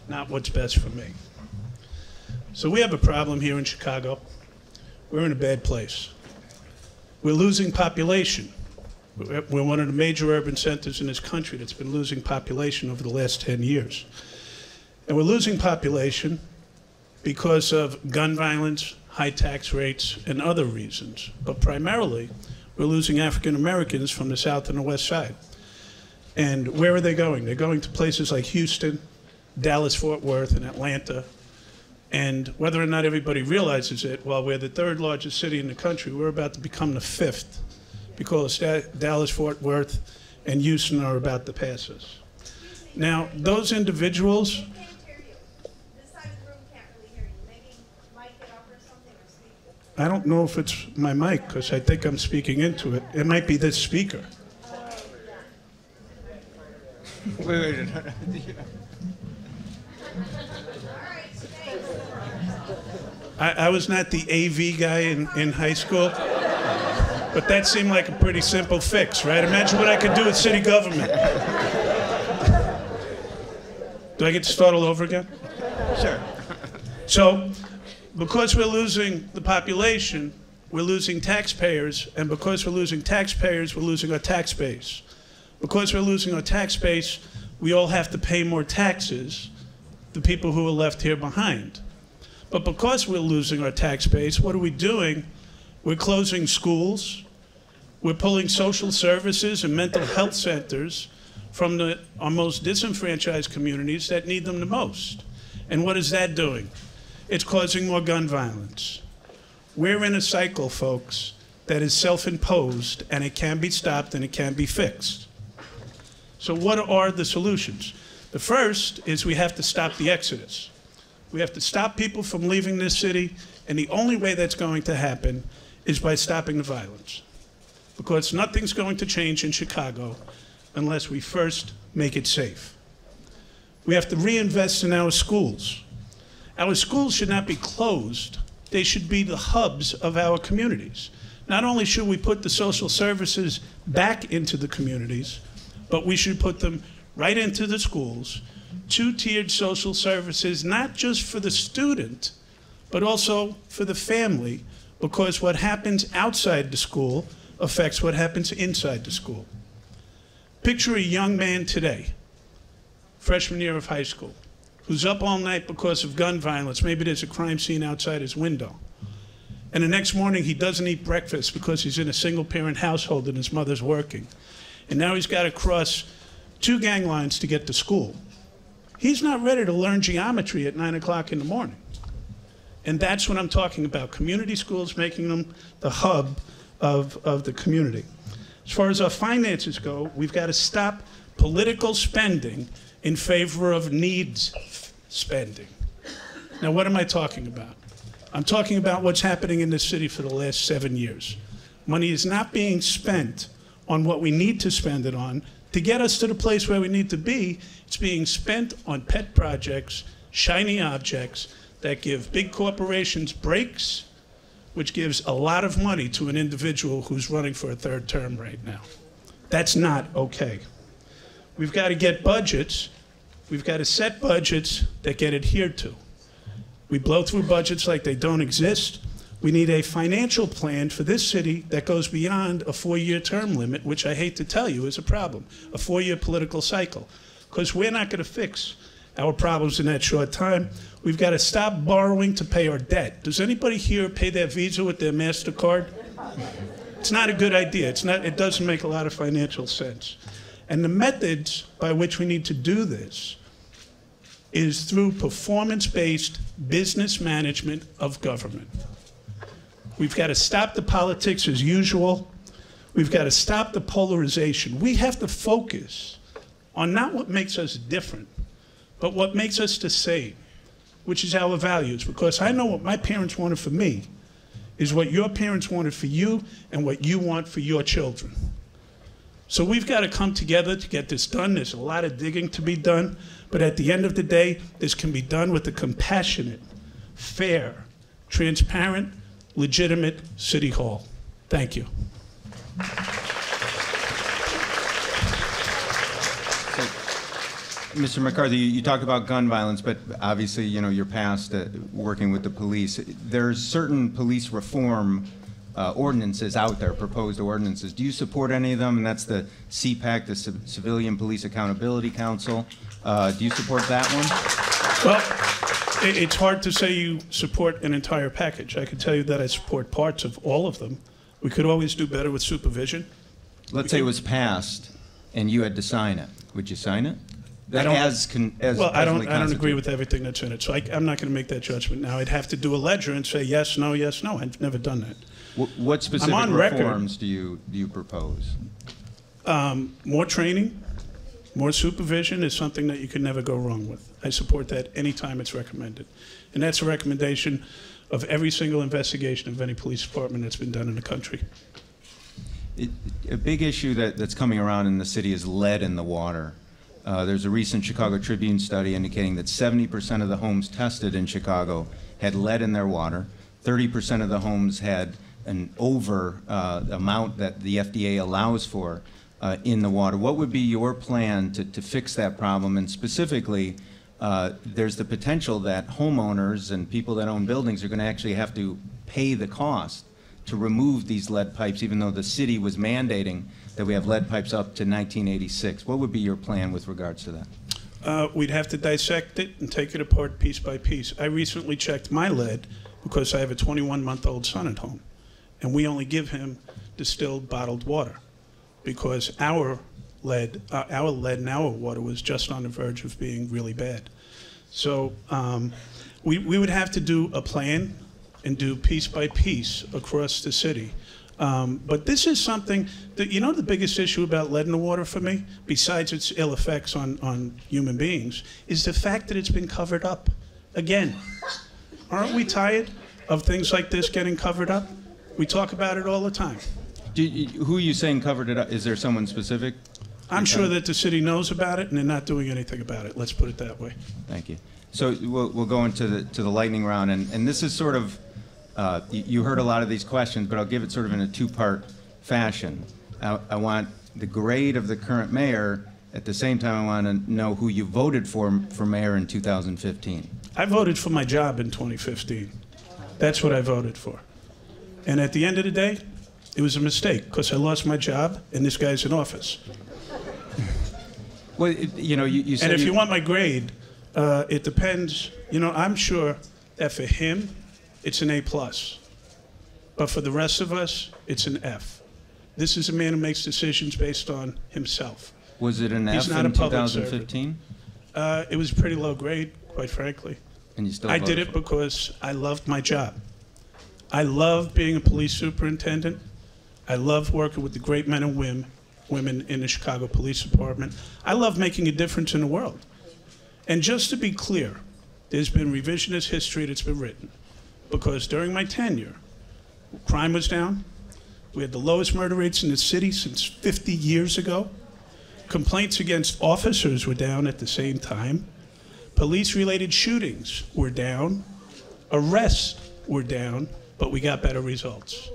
not what's best for me. So we have a problem here in Chicago. We're in a bad place. We're losing population. We're one of the major urban centers in this country that's been losing population over the last 10 years. And we're losing population because of gun violence, high tax rates, and other reasons. But primarily, we're losing African Americans from the South and the West Side. And where are they going? They're going to places like Houston, Dallas, Fort Worth, and Atlanta. And whether or not everybody realizes it, while we're the 3rd largest city in the country, we're about to become the 5th because Dallas, Fort Worth, and Houston are about to pass us. Now, those individuals... We can't hear you. This side of the room can't really hear you. Maybe mic it up or something or speak. I don't know if it's my mic because I think I'm speaking into it. It might be this speaker. Wait. I was not the AV guy in high school, but that seemed like a pretty simple fix, right? Imagine what I could do with city government. Do I get to start all over again? Sure. So, because we're losing the population, we're losing taxpayers, and because we're losing taxpayers, we're losing our tax base. Because we're losing our tax base, we all have to pay more taxes, the people who are left here behind. But because we're losing our tax base, what are we doing? We're closing schools. We're pulling social services and mental health centers from our most disenfranchised communities that need them the most. And what is that doing? It's causing more gun violence. We're in a cycle, folks, that is self-imposed, and it can be stopped and it can be fixed. So what are the solutions? The first is we have to stop the exodus. We have to stop people from leaving this city, and the only way that's going to happen is by stopping the violence. Because nothing's going to change in Chicago unless we first make it safe. We have to reinvest in our schools. Our schools should not be closed. They should be the hubs of our communities. Not only should we put the social services back into the communities, but we should put them right into the schools, two-tiered social services, not just for the student, but also for the family, because what happens outside the school affects what happens inside the school. Picture a young man today, freshman year of high school, who's up all night because of gun violence. Maybe there's a crime scene outside his window. And the next morning he doesn't eat breakfast because he's in a single-parent household and his mother's working. And now he's got to cross 2 gang lines to get to school. He's not ready to learn geometry at 9 o'clock in the morning. And that's what I'm talking about, community schools, making them the hub of the community. As far as our finances go, we've got to stop political spending in favor of needs spending. Now, what am I talking about? I'm talking about what's happening in this city for the last 7 years. Money is not being spent on what we need to spend it on to get us to the place where we need to be. It's being spent on pet projects, shiny objects that give big corporations breaks, which gives a lot of money to an individual who's running for a 3rd term right now. That's not okay. We've got to get budgets. We've got to set budgets that get adhered to. We blow through budgets like they don't exist. We need a financial plan for this city that goes beyond a 4-year term limit, which I hate to tell you is a problem, a 4-year political cycle, because we're not going to fix our problems in that short time. We've got to stop borrowing to pay our debt. Does anybody here pay their Visa with their MasterCard? It's not a good idea. It doesn't make a lot of financial sense. And the methods by which we need to do this is through performance-based business management of government. We've got to stop the politics as usual. We've got to stop the polarization. We have to focus on not what makes us different, but what makes us the same, which is our values. Because I know what my parents wanted for me is what your parents wanted for you and what you want for your children. So we've got to come together to get this done. There's a lot of digging to be done, but at the end of the day, this can be done with a compassionate, fair, transparent, legitimate City Hall. Thank you. Mr. McCarthy, you talk about gun violence, but obviously, you know, you're past working with the police. There's certain police reform ordinances out there, proposed ordinances. Do you support any of them? And that's the CPAC, the Civilian Police Accountability Council. Do you support that one? Well, it's hard to say you support an entire package. I can tell you that I support parts of all of them. We could always do better with supervision. Let's say it was passed and you had to sign it. Would you sign it? I don't agree with everything that's in it, so I'm not going to make that judgment now. I'd have to do a ledger and say yes, no, yes, no. I've never done that. What specific reforms do you propose? More training, more supervision is something that you can never go wrong with. I support that anytime it's recommended. And that's a recommendation of every single investigation of any police department that's been done in the country. A big issue that's coming around in the city is lead in the water. There's a recent Chicago Tribune study indicating that 70% of the homes tested in Chicago had lead in their water. 30% of the homes had an over amount that the FDA allows for in the water. What would be your plan to fix that problem? And specifically, there's the potential that homeowners and people that own buildings are going to actually have to pay the cost to remove these lead pipes, even though the city was mandating that we have lead pipes up to 1986. What would be your plan with regards to that? We'd have to dissect it and take it apart piece by piece. I recently checked my lead because I have a 21-month-old son at home, and we only give him distilled bottled water because our lead, our lead in our water was just on the verge of being really bad. So we would have to do a plan and do piece by piece across the city. But this is something that, you know, the biggest issue about lead in the water for me, besides its ill effects on human beings, is the fact that it's been covered up again. Aren't we tired of things like this getting covered up? We talk about it all the time. Who are you saying covered it up? Is there someone specific? I'm sure that the city knows about it and they're not doing anything about it. Let's put it that way. Thank you. So we'll go into the lightning round, and this is sort of, you heard a lot of these questions, but I'll give it sort of in a two-part fashion. I want the grade of the current mayor. At the same time, I want to know who you voted for mayor in 2015. I voted for my job in 2015. That's what I voted for. And at the end of the day, it was a mistake because I lost my job and this guy's in office. Well, you know, you said. And if you want my grade, it depends. You know, I'm sure that for him, it's an A+. But for the rest of us, it's an F. This is a man who makes decisions based on himself. Was it an He's F not in a public 2015? It was a pretty low grade, quite frankly. And you still I voted did it for because I loved my job. I love being a police superintendent. I love working with the great men and women in the Chicago Police Department. I love making a difference in the world. And just to be clear, there's been revisionist history that's been written. Because during my tenure, crime was down. We had the lowest murder rates in the city since 50 years ago. Complaints against officers were down at the same time. Police-related shootings were down. Arrests were down, but we got better results.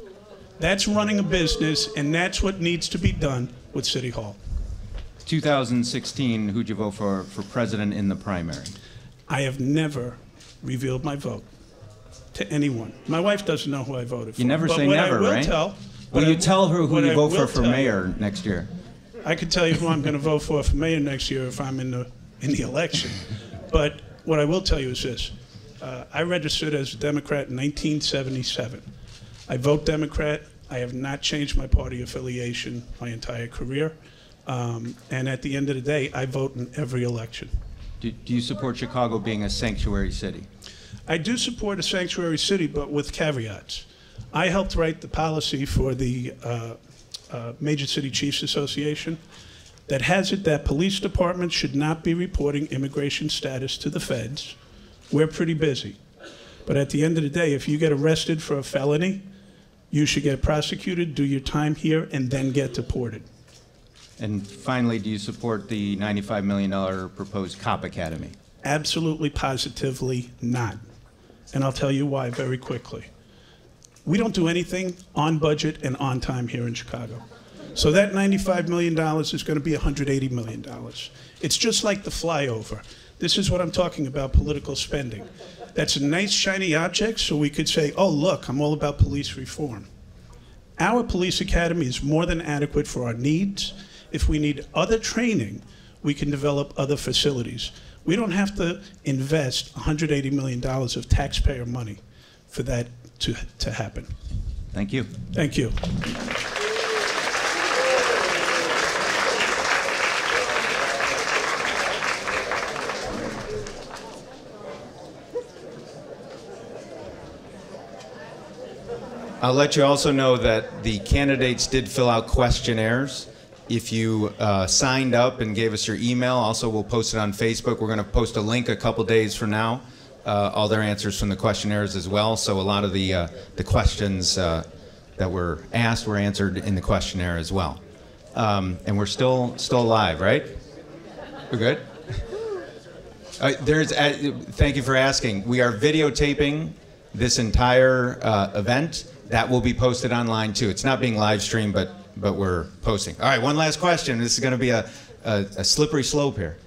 That's running a business, and that's what needs to be done with City Hall. 2016, who'd you vote for president in the primary? I have never revealed my vote to anyone. My wife doesn't know who I voted for. You never but say what never, I will right? Will you tell her who you vote for tell mayor next year? I could tell you who I'm going to vote for mayor next year if I'm in the election. But what I will tell you is this. I registered as a Democrat in 1977. I vote Democrat. I have not changed my party affiliation my entire career. And at the end of the day, I vote in every election. Do you support Chicago being a sanctuary city? I do support a sanctuary city, but with caveats. I helped write the policy for the Major City Chiefs Association that has it that police departments should not be reporting immigration status to the feds. We're pretty busy. But at the end of the day, if you get arrested for a felony, you should get prosecuted, do your time here, and then get deported. And finally, do you support the $95 million proposed cop academy? Absolutely, positively not. And I'll tell you why very quickly. We don't do anything on budget and on time here in Chicago. So that $95 million is going to be $180 million. It's just like the flyover. This is what I'm talking about, political spending. That's a nice, shiny object, so we could say, oh, look, I'm all about police reform. Our police academy is more than adequate for our needs. If we need other training, we can develop other facilities. We don't have to invest $180 million of taxpayer money for that to happen. Thank you. Thank you. I'll let you also know that the candidates did fill out questionnaires. If you signed up and gave us your email, also we'll post it on Facebook. We're going to post a link a couple days from now. All their answers from the questionnaires as well. So a lot of the questions that were asked were answered in the questionnaire as well. And we're still live, right? We're good? Thank you for asking. We are videotaping this entire event. That will be posted online too. It's not being live streamed, but we're posting. All right, one last question. This is going to be a slippery slope here.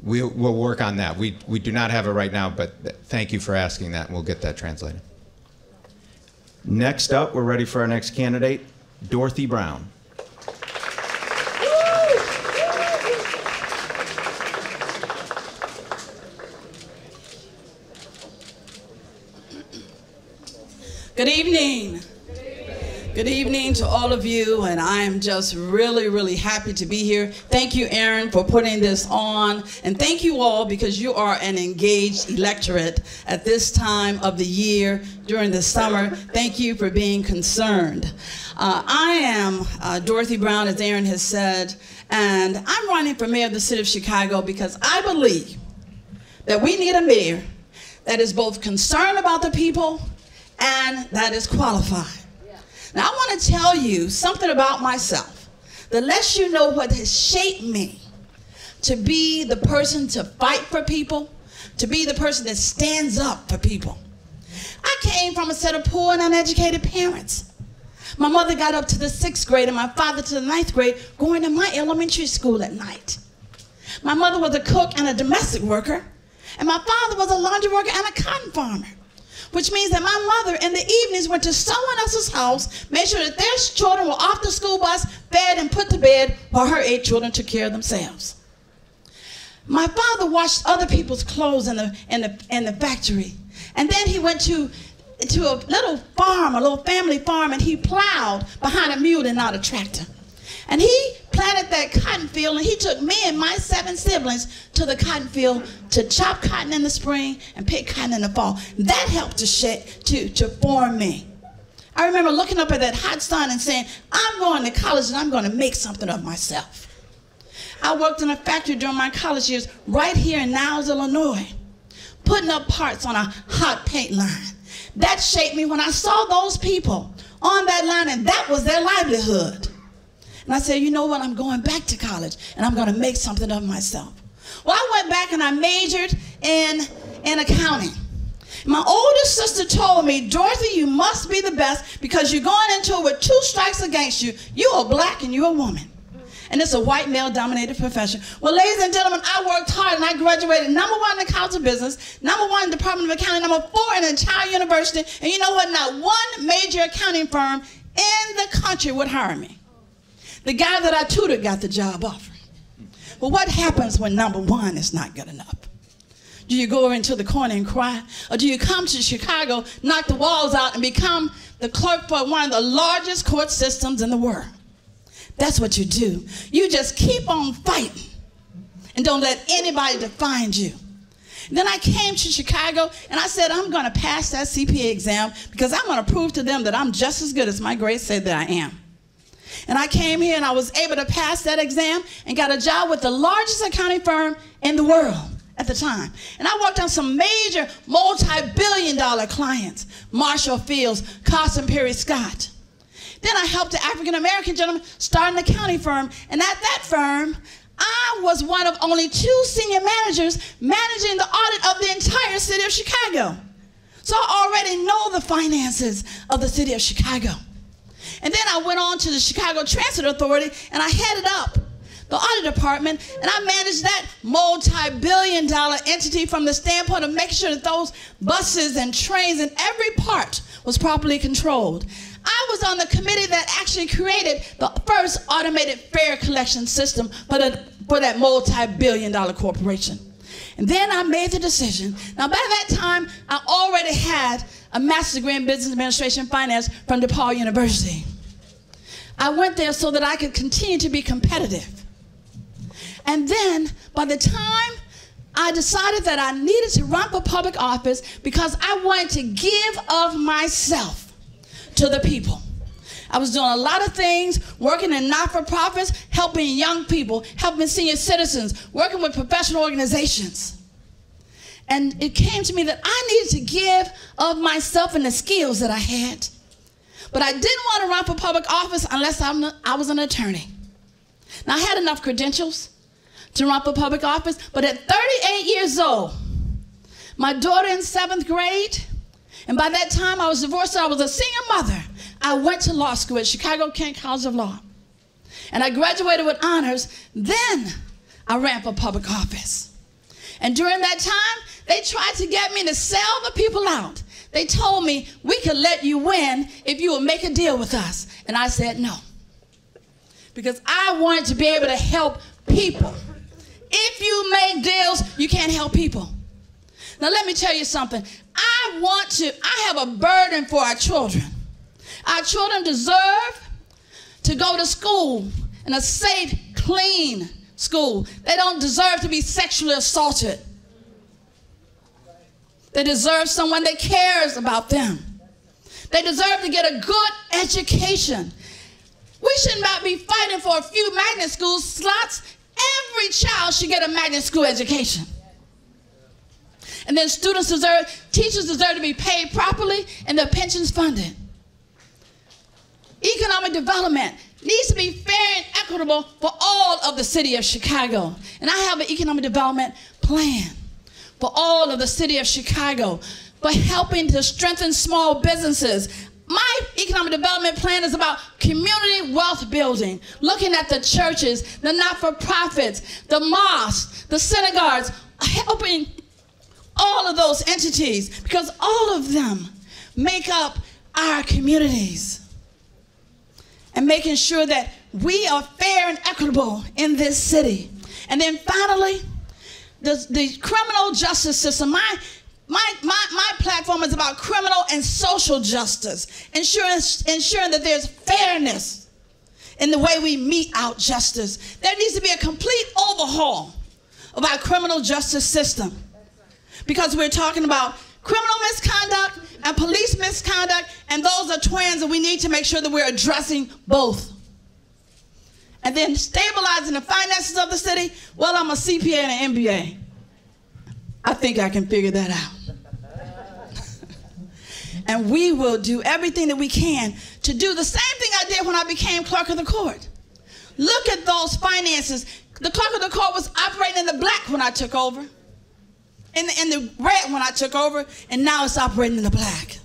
We'll work on that. We do not have it right now, but thank you for asking that, and we'll get that translated. Next up, we're ready for our next candidate, Dorothy Brown. Good evening. Good evening to all of you, and I am just really, really happy to be here. Thank you, Aaron, for putting this on, and thank you all because you are an engaged electorate at this time of the year during the summer. Thank you for being concerned. I am Dorothy Brown, as Aaron has said, and I'm running for mayor of the city of Chicago because I believe that we need a mayor that is both concerned about the people and that is qualified. Now, I want to tell you something about myself that lets you know what has shaped me to be the person to fight for people, to be the person that stands up for people. I came from a set of poor and uneducated parents. My mother got up to the 6th grade and my father to the 9th grade, going to my elementary school at night. My mother was a cook and a domestic worker, and my father was a laundry worker and a cotton farmer. Which means that my mother in the evenings went to someone else's house, made sure that their children were off the school bus, fed and put to bed, while her 8 children took care of themselves. My father washed other people's clothes in the factory. And then he went to a little farm, a little family farm, and he plowed behind a mule and not a tractor. And he planted that cotton field, and he took me and my 7 siblings to the cotton field to chop cotton in the spring and pick cotton in the fall. That helped to form me. I remember looking up at that hot sun and saying, I'm going to college and I'm going to make something of myself. I worked in a factory during my college years right here in Niles, Illinois, putting up parts on a hot paint line. That shaped me when I saw those people on that line, and that was their livelihood. And I said, you know what, I'm going back to college and I'm going to make something of myself. Well, I went back and I majored in accounting. My older sister told me, Dorothy, you must be the best because you're going into it with 2 strikes against you. You are black and you're a woman. And it's a white male-dominated profession. Well, ladies and gentlemen, I worked hard and I graduated #1 in the College of Business, #1 in the Department of Accounting, #4 in the entire university. And you know what? Not one major accounting firm in the country would hire me. The guy that I tutored got the job offer. Well, what happens when #1 is not good enough? Do you go into the corner and cry? Or do you come to Chicago, knock the walls out, and become the clerk for one of the largest court systems in the world? That's what you do. You just keep on fighting and don't let anybody define you. Then I came to Chicago and I said, I'm going to pass that CPA exam because I'm going to prove to them that I'm just as good as my grades say that I am. And I came here and I was able to pass that exam and got a job with the largest accounting firm in the world at the time. And I worked on some major multi-billion-dollar clients, Marshall Fields, Carson Perry Scott. Then I helped an African-American gentleman start an accounting firm. And at that firm, I was one of only 2 senior managers managing the audit of the entire city of Chicago. So I already know the finances of the city of Chicago. And then I went on to the Chicago Transit Authority and I headed up the audit department, and I managed that multi-billion-dollar entity from the standpoint of making sure that those buses and trains and every part was properly controlled. I was on the committee that actually created the first automated fare collection system for that multi-billion-dollar corporation. And then I made the decision. Now, by that time, I already had a master's degree in business administration and finance from DePaul University. I went there so that I could continue to be competitive. And then, by the time I decided that I needed to run for public office because I wanted to give of myself to the people. I was doing a lot of things, working in not-for-profits, helping young people, helping senior citizens, working with professional organizations. And it came to me that I needed to give of myself and the skills that I had. But I didn't want to run for public office unless I was an attorney. Now, I had enough credentials to run for public office, but at 38 years old, my daughter in 7th grade, and by that time I was divorced, so I was a single mother. I went to law school at Chicago Kent College of Law, and I graduated with honors. Then I ran for public office. And during that time, they tried to get me to sell the people out. They told me, we could let you win if you would make a deal with us. And I said no, because I wanted to be able to help people. If you make deals, you can't help people. Now let me tell you something. I have a burden for our children. Our children deserve to go to school in a safe, clean school. They don't deserve to be sexually assaulted. They deserve someone that cares about them. They deserve to get a good education. We should not be fighting for a few magnet school slots. Every child should get a magnet school education. And then teachers deserve to be paid properly and their pensions funded. Economic development needs to be fair and equitable for all of the city of Chicago. And I have an economic development plan for all of the city of Chicago, for helping to strengthen small businesses. My economic development plan is about community wealth building, looking at the churches, the not-for-profits, the mosques, the synagogues, helping all of those entities, because all of them make up our communities. And making sure that we are fair and equitable in this city. And then finally, the criminal justice system. My platform is about criminal and social justice, ensuring that there's fairness in the way we mete out justice. There needs to be a complete overhaul of our criminal justice system, because we're talking about criminal misconduct and police misconduct, and those are twins, and we need to make sure that we're addressing both. And then stabilizing the finances of the city. Well, I'm a CPA and an MBA. I think I can figure that out. And we will do everything that we can to do the same thing I did when I became clerk of the court. Look at those finances. The clerk of the court was operating in the black when I took over, in the red when I took over, and now it's operating in the black.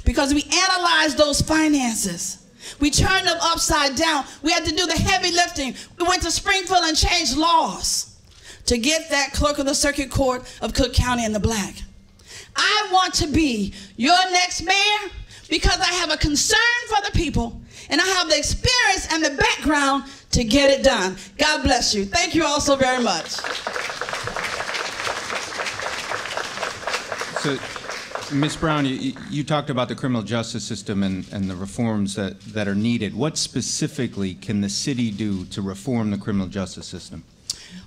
Because we analyzed those finances. We turned them upside down. We had to do the heavy lifting. We went to Springfield and changed laws to get that clerk of the circuit court of Cook County in the black. I want to be your next mayor because I have a concern for the people, and I have the experience and the background to get it done. God bless you. Thank you all so very much. So, Ms. Brown, you talked about the criminal justice system and the reforms that are needed. What specifically can the city do to reform the criminal justice system?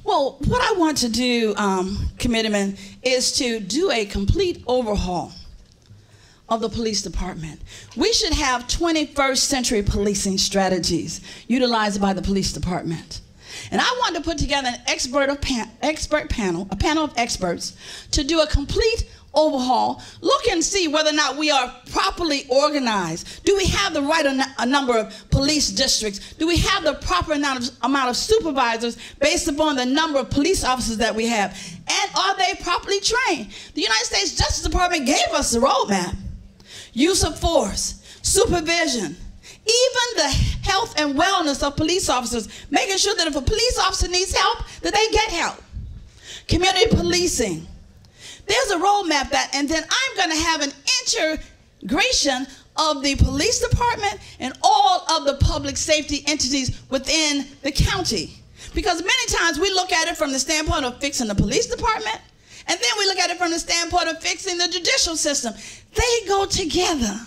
Well, what I want to do, Committeeman, is to do a complete overhaul of the police department. We should have 21st century policing strategies utilized by the police department. And I want to put together an expert panel, a panel of experts, to do a complete overhaul, look and see whether or not we are properly organized. Do we have the right number of police districts? Do we have the proper amount of supervisors based upon the number of police officers that we have? And are they properly trained? The United States Justice Department gave us the roadmap. Use of force, supervision, even the health and wellness of police officers, making sure that if a police officer needs help, that they get help. Community policing. There's a roadmap and then I'm going to have an integration of the police department and all of the public safety entities within the county. Because many times we look at it from the standpoint of fixing the police department, and then we look at it from the standpoint of fixing the judicial system. They go together.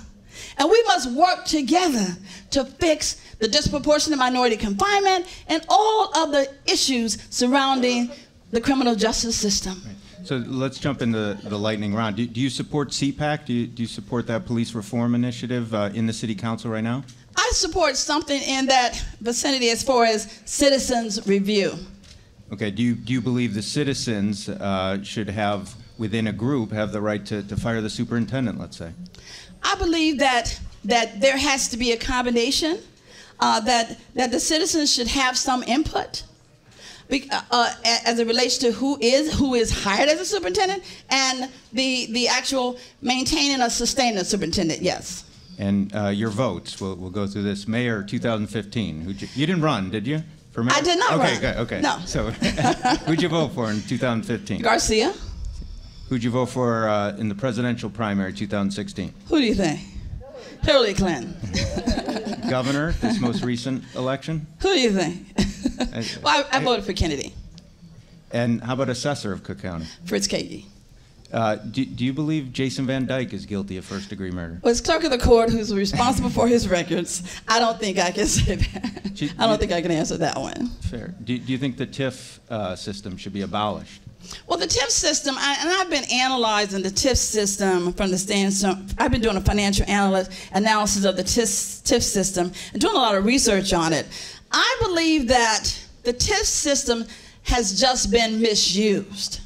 And we must work together to fix the disproportionate minority confinement and all of the issues surrounding the criminal justice system. Right. So let's jump into the lightning round. Do you support CPAC? Do you support that police reform initiative in the city council right now? I support something in that vicinity as far as citizens review. Okay. Do you believe the citizens should have, within a group, have the right to fire the superintendent, let's say? I believe that there has to be a combination, that the citizens should have some input as it relates to who is hired as a superintendent and the actual maintaining or sustaining a superintendent, yes. And your votes, we'll go through this. Mayor 2015, you didn't run, did you? For mayor? I did not run. Okay. No. So who'd you vote for in 2015? Garcia. Who'd you vote for in the presidential primary 2016? Who do you think? Hillary Clinton. Governor, this most recent election? Who do you think? Well, I voted for Kennedy. And how about assessor of Cook County? Fritz Kagi. Do you believe Jason Van Dyke is guilty of first-degree murder? Well, as clerk of the court who's responsible for his records, I don't think I can say that. I don't think I can answer that one. Fair. Do you think the TIF system should be abolished? Well, the TIF system, and I've been analyzing the TIF system from the standpoint, I've been doing a financial analysis of the TIF system and doing a lot of research on it. I believe that the TIF system has just been misused.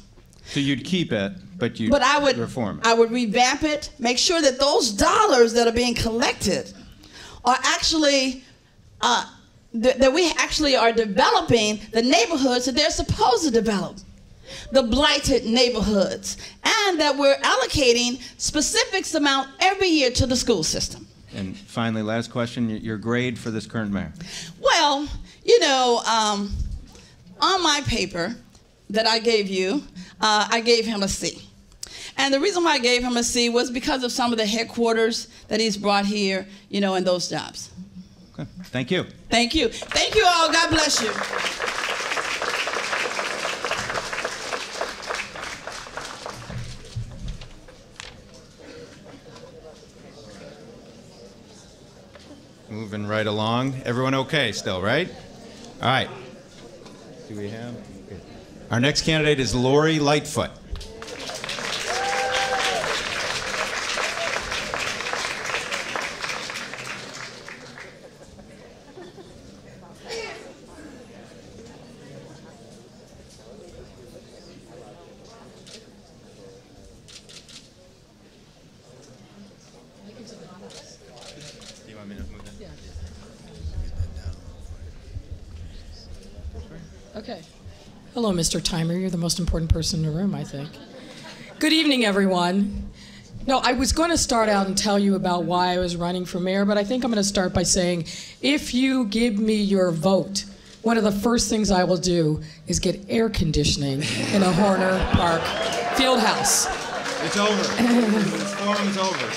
So you'd keep it, but you'd reform it. I would revamp it, make sure that those dollars that are being collected are actually, that we actually are developing the neighborhoods that they're supposed to develop, the blighted neighborhoods, and that we're allocating specific amount every year to the school system. And finally, last question, your grade for this current mayor? Well, you know, on my paper that I gave you, I gave him a C. And the reason why I gave him a C was because of some of the headquarters that he's brought here, you know, and those jobs. Okay, thank you. Thank you. Thank you all. God bless you. Moving right along. Everyone okay still, right? All right. Do we have? Our next candidate is Lori Lightfoot. Okay. Hello, Mr. Timer. You're the most important person in the room, I think. Good evening, everyone. No, I was going to start out and tell you about why I was running for mayor, but I think I'm going to start by saying, if you give me your vote, one of the first things I will do is get air conditioning in a Horner Park field house. It's over. This forum's over.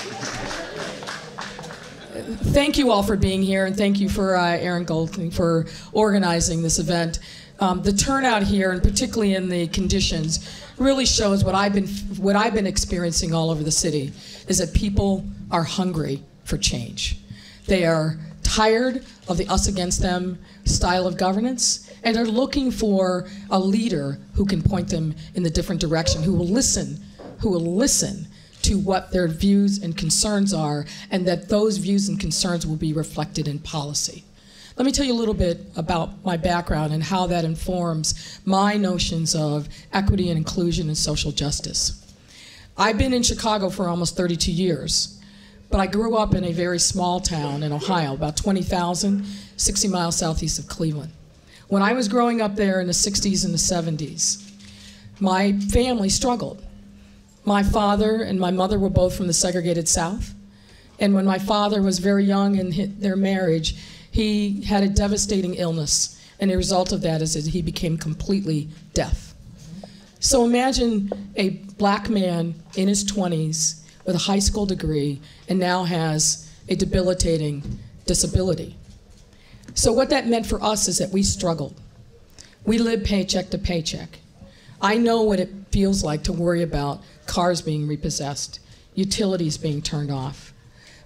Thank you all for being here, and thank you for Aaron Golding for organizing this event. The turnout here, and particularly in the conditions, really shows what I've been experiencing all over the city, is that people are hungry for change. They are tired of the us against them style of governance, and are looking for a leader who can point them in the different direction, who will listen to what their views and concerns are, and that those views and concerns will be reflected in policy. Let me tell you a little bit about my background and how that informs my notions of equity and inclusion and social justice. I've been in Chicago for almost 32 years, but I grew up in a very small town in Ohio, about 20,000, 60 miles southeast of Cleveland. When I was growing up there in the 60s and the 70s, my family struggled. My father and my mother were both from the segregated South, and when my father was very young and hit their marriage, he had a devastating illness, and the result of that is that he became completely deaf. So imagine a black man in his 20s with a high school degree and now has a debilitating disability. So what that meant for us is that we struggled. We lived paycheck to paycheck. I know what it feels like to worry about cars being repossessed, utilities being turned off.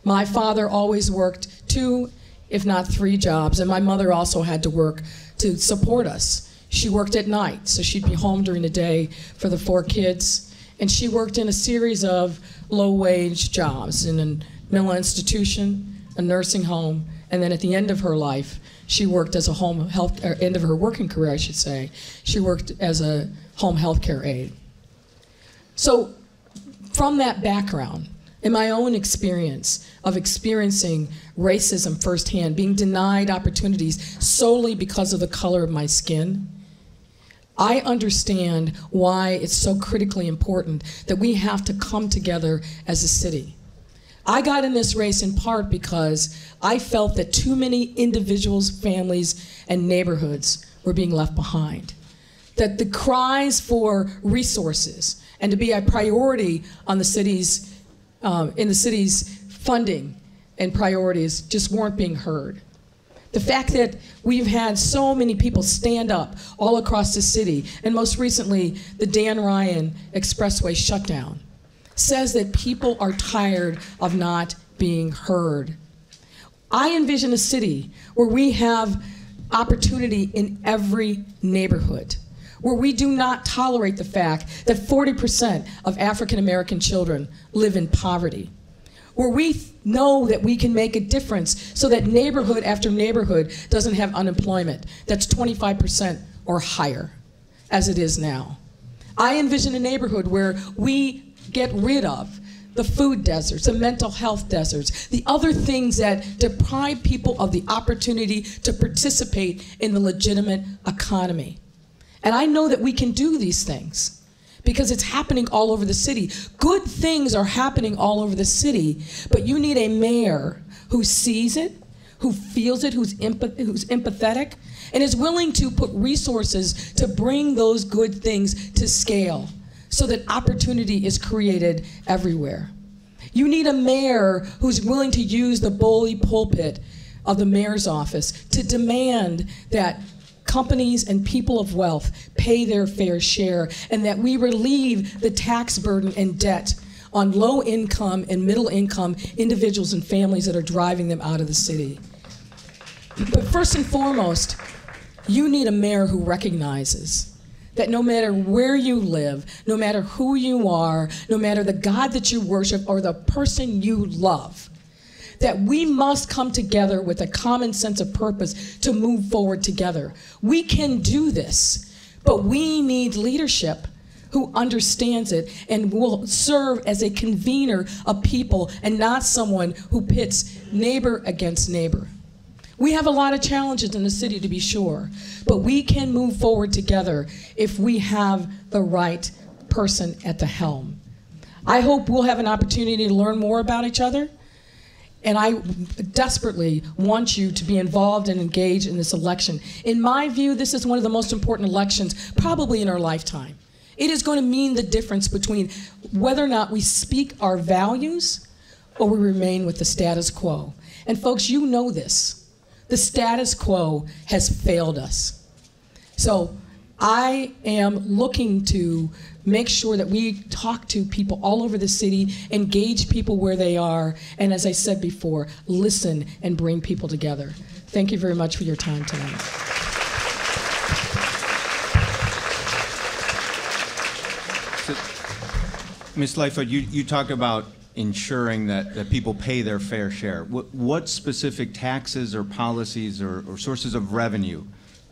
My father always worked 2, if not 3 jobs, and my mother also had to work to support us. She worked at night, so she'd be home during the day for the 4 kids, and she worked in a series of low-wage jobs in a mental institution, a nursing home, and then at the end of her life, she worked as a home health, or end of her working career, I should say, she worked as a home health care aide. So from that background, in my own experience of experiencing racism firsthand, being denied opportunities solely because of the color of my skin, I understand why it's so critically important that we have to come together as a city. I got in this race in part because I felt that too many individuals, families, and neighborhoods were being left behind. That the cries for resources and to be a priority on the city's in the city's funding and priorities just weren't being heard. The fact that we've had so many people stand up all across the city, and most recently, the Dan Ryan Expressway shutdown, says that people are tired of not being heard. I envision a city where we have opportunity in every neighborhood, where we do not tolerate the fact that 40% of African American children live in poverty, where we know that we can make a difference so that neighborhood after neighborhood doesn't have unemployment that's 25% or higher, as it is now. I envision a neighborhood where we get rid of the food deserts, the mental health deserts, the other things that deprive people of the opportunity to participate in the legitimate economy. And I know that we can do these things because it's happening all over the city. Good things are happening all over the city, but you need a mayor who sees it, who feels it, who's empathetic, and is willing to put resources to bring those good things to scale so that opportunity is created everywhere. You need a mayor who's willing to use the bully pulpit of the mayor's office to demand that companies and people of wealth pay their fair share, and that we relieve the tax burden and debt on low income and middle income individuals and families that are driving them out of the city. But first and foremost, you need a mayor who recognizes that no matter where you live, no matter who you are, no matter the God that you worship or the person you love, that we must come together with a common sense of purpose to move forward together. We can do this, but we need leadership who understands it and will serve as a convener of people and not someone who pits neighbor against neighbor. We have a lot of challenges in the city, to be sure, but we can move forward together if we have the right person at the helm. I hope we'll have an opportunity to learn more about each other, and I desperately want you to be involved and engaged in this election. In my view, this is one of the most important elections probably in our lifetime. It is going to mean the difference between whether or not we speak our values or we remain with the status quo. And folks, you know this. The status quo has failed us. So I am looking to make sure that we talk to people all over the city, engage people where they are, and as I said before, listen and bring people together. Thank you very much for your time tonight. So, Ms. Lightfoot, you talk about ensuring that people pay their fair share. What specific taxes or policies or sources of revenue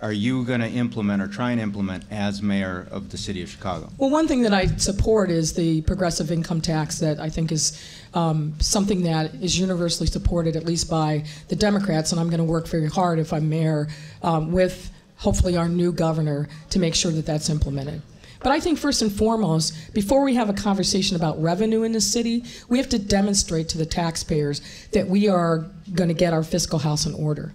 are you going to implement or try and implement as mayor of the city of Chicago? Well, one thing that I support is the progressive income tax that I think is something that is universally supported, at least by the Democrats, and I'm going to work very hard if I'm mayor with hopefully our new governor to make sure that that's implemented. But I think first and foremost, before we have a conversation about revenue in the city, we have to demonstrate to the taxpayers that we are going to get our fiscal house in order.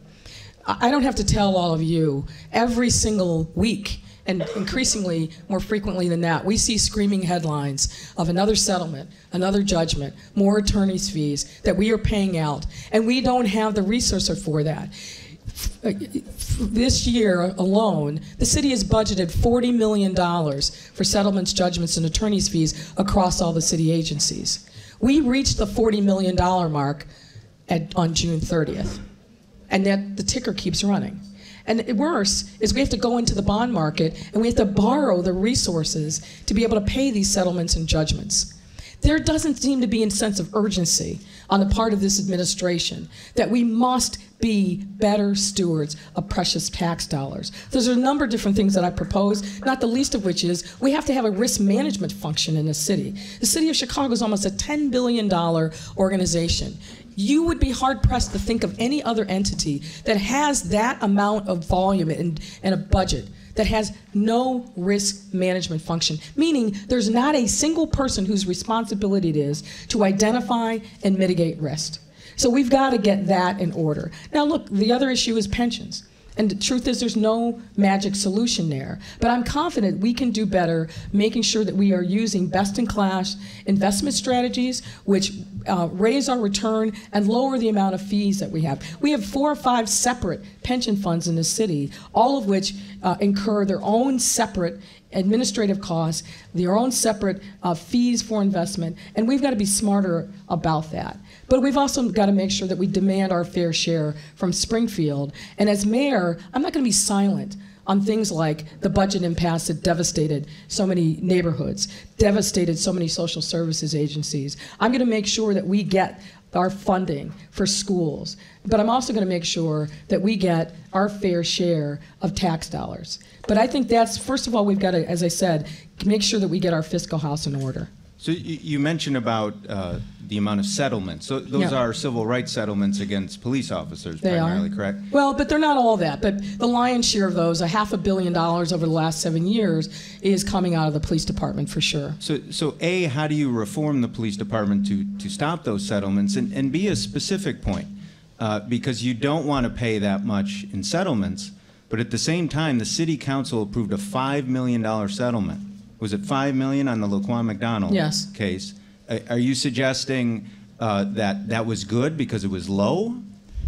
I don't have to tell all of you, every single week, and increasingly more frequently than that, we see screaming headlines of another settlement, another judgment, more attorney's fees that we are paying out, and we don't have the resources for that. This year alone, the city has budgeted $40 million for settlements, judgments, and attorney's fees across all the city agencies. We reached the $40 million mark on June 30th, and yet the ticker keeps running. And worse is we have to go into the bond market and we have to borrow the resources to be able to pay these settlements and judgments. There doesn't seem to be a sense of urgency on the part of this administration that we must be better stewards of precious tax dollars. There's a number of different things that I propose, not the least of which is we have to have a risk management function in the city. The city of Chicago is almost a $10 billion organization. You would be hard-pressed to think of any other entity that has that amount of volume and a budget that has no risk management function, meaning there's not a single person whose responsibility it is to identify and mitigate risk. So we've got to get that in order. Now look, the other issue is pensions. And the truth is, there's no magic solution there. But I'm confident we can do better, making sure that we are using best-in-class investment strategies, which raise our return and lower the amount of fees that we have. We have 4 or 5 separate pension funds in the city, all of which incur their own separate administrative costs, their own separate fees for investment, and we've got to be smarter about that. But we've also got to make sure that we demand our fair share from Springfield. And as mayor, I'm not going to be silent on things like the budget impasse that devastated so many neighborhoods, devastated so many social services agencies. I'm going to make sure that we get our funding for schools. But I'm also going to make sure that we get our fair share of tax dollars. But I think that's, first of all, we've got to, as I said, make sure that we get our fiscal house in order. So you mentioned about the amount of settlements. So those are civil rights settlements against police officers, primarily, correct? Well, but they're not all that. But the lion's share of those, $500 million over the last 7 years, is coming out of the police department for sure. So A, how do you reform the police department to stop those settlements? And B, a specific point, because you don't want to pay that much in settlements, but at the same time, the city council approved a $5 million settlement. Was it $5 million on the Laquan McDonald case? Are you suggesting that was good because it was low?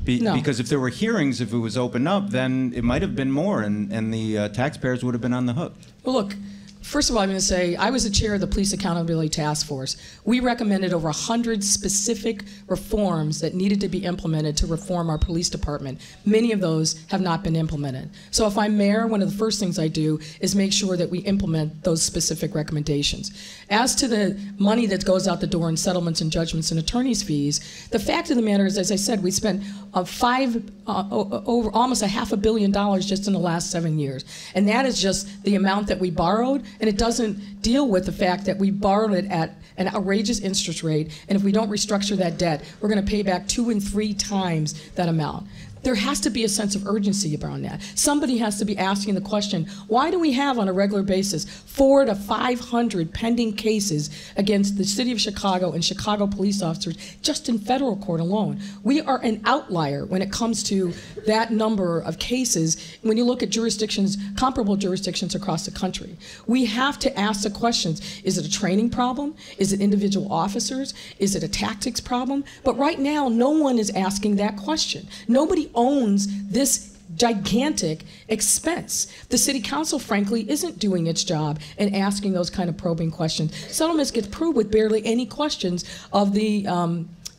No. Because if there were hearings, if it was opened up, then it might have been more, and the taxpayers would have been on the hook. Well, look, first of all, I'm going to say I was the chair of the Police Accountability Task Force. We recommended over 100 specific reforms that needed to be implemented to reform our police department. Many of those have not been implemented. So if I'm mayor, one of the first things I do is make sure that we implement those specific recommendations. As to the money that goes out the door in settlements and judgments and attorney's fees, the fact of the matter is, as I said, we spent over almost $500 million just in the last 7 years. And that is just the amount that we borrowed, and it doesn't deal with the fact that we borrowed it at an outrageous interest rate, and if we don't restructure that debt, we're going to pay back 2 and 3 times that amount. There has to be a sense of urgency around that. Somebody has to be asking the question, why do we have on a regular basis 400 to 500 pending cases against the city of Chicago and Chicago police officers just in federal court alone? We are an outlier when it comes to that number of cases when you look at jurisdictions, comparable jurisdictions across the country. We have to ask the questions, is it a training problem? Is it individual officers? Is it a tactics problem? But right now, no one is asking that question. Nobody owns this gigantic expense. The city council, frankly, isn't doing its job in asking those kind of probing questions. Settlements get approved with barely any questions of the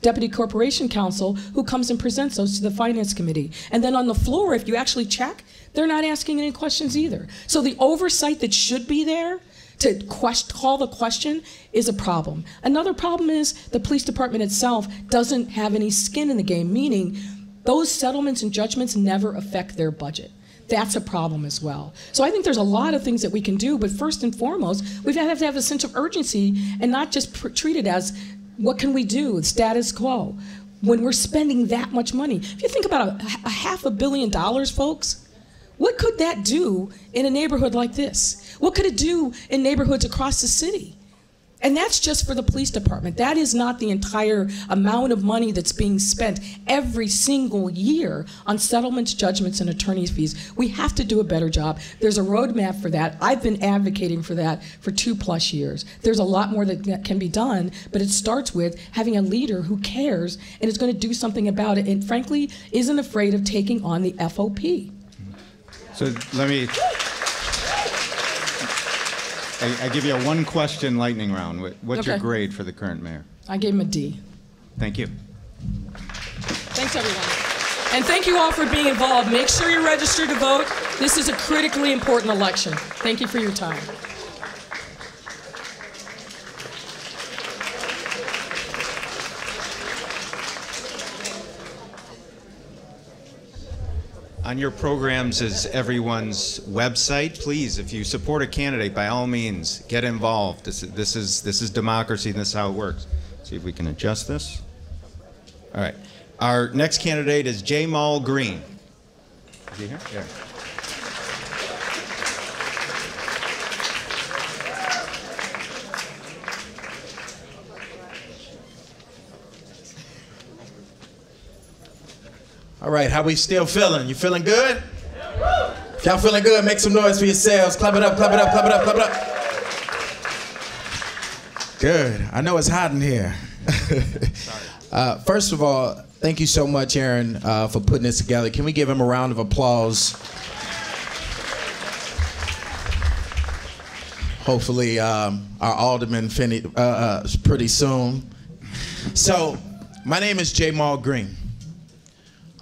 deputy corporation counsel who comes and presents those to the finance committee. And then on the floor, if you actually check, they're not asking any questions either. So the oversight that should be there to call the question is a problem. Another problem is the police department itself doesn't have any skin in the game, meaning those settlements and judgments never affect their budget. That's a problem as well. So I think there's a lot of things that we can do, but first and foremost, we have to have a sense of urgency and not just treat it as, what can we do, status quo, when we're spending that much money. If you think about $500 million, folks, what could that do in a neighborhood like this? What could it do in neighborhoods across the city? And that's just for the police department. That is not the entire amount of money that's being spent every single year on settlements, judgments, and attorney's fees. We have to do a better job. There's a roadmap for that. I've been advocating for that for 2+ years. There's a lot more that can be done, but it starts with having a leader who cares and is going to do something about it and, frankly, isn't afraid of taking on the FOP. So let me... I give you a 1-question lightning round. What's your grade for the current mayor? I gave him a D. Thank you. Thanks, everyone. And thank you all for being involved. Make sure you're registered to vote. This is a critically important election. Thank you for your time. On your programs is everyone's website. Please, if you support a candidate, by all means, get involved. This is democracy, and this is how it works. See if we can adjust this. All right. Our next candidate is Jamal Green. Is he here? Yeah. All right, how we still feeling? You feeling good? Y'all feeling good? Make some noise for yourselves. Clap it up, clap it up, clap it up, clap it up. Good. I know it's hot in here. First of all, thank you so much, Aaron, for putting this together. Can we give him a round of applause? Hopefully, our alderman pretty soon. So, my name is Jamal Green.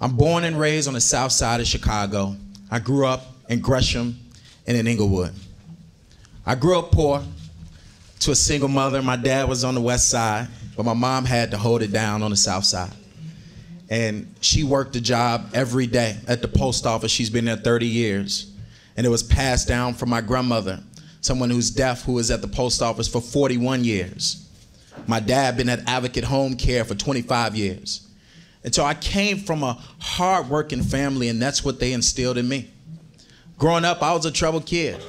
I'm born and raised on the south side of Chicago. I grew up in Gresham and in Inglewood. I grew up poor to a single mother. My dad was on the west side, but my mom had to hold it down on the south side. And she worked a job every day at the post office. She's been there 30 years. And it was passed down from my grandmother, someone who's deaf, who was at the post office for 41 years. My dad been at Advocate Home Care for 25 years. And so I came from a hard-working family, and that's what they instilled in me. Growing up, I was a troubled kid.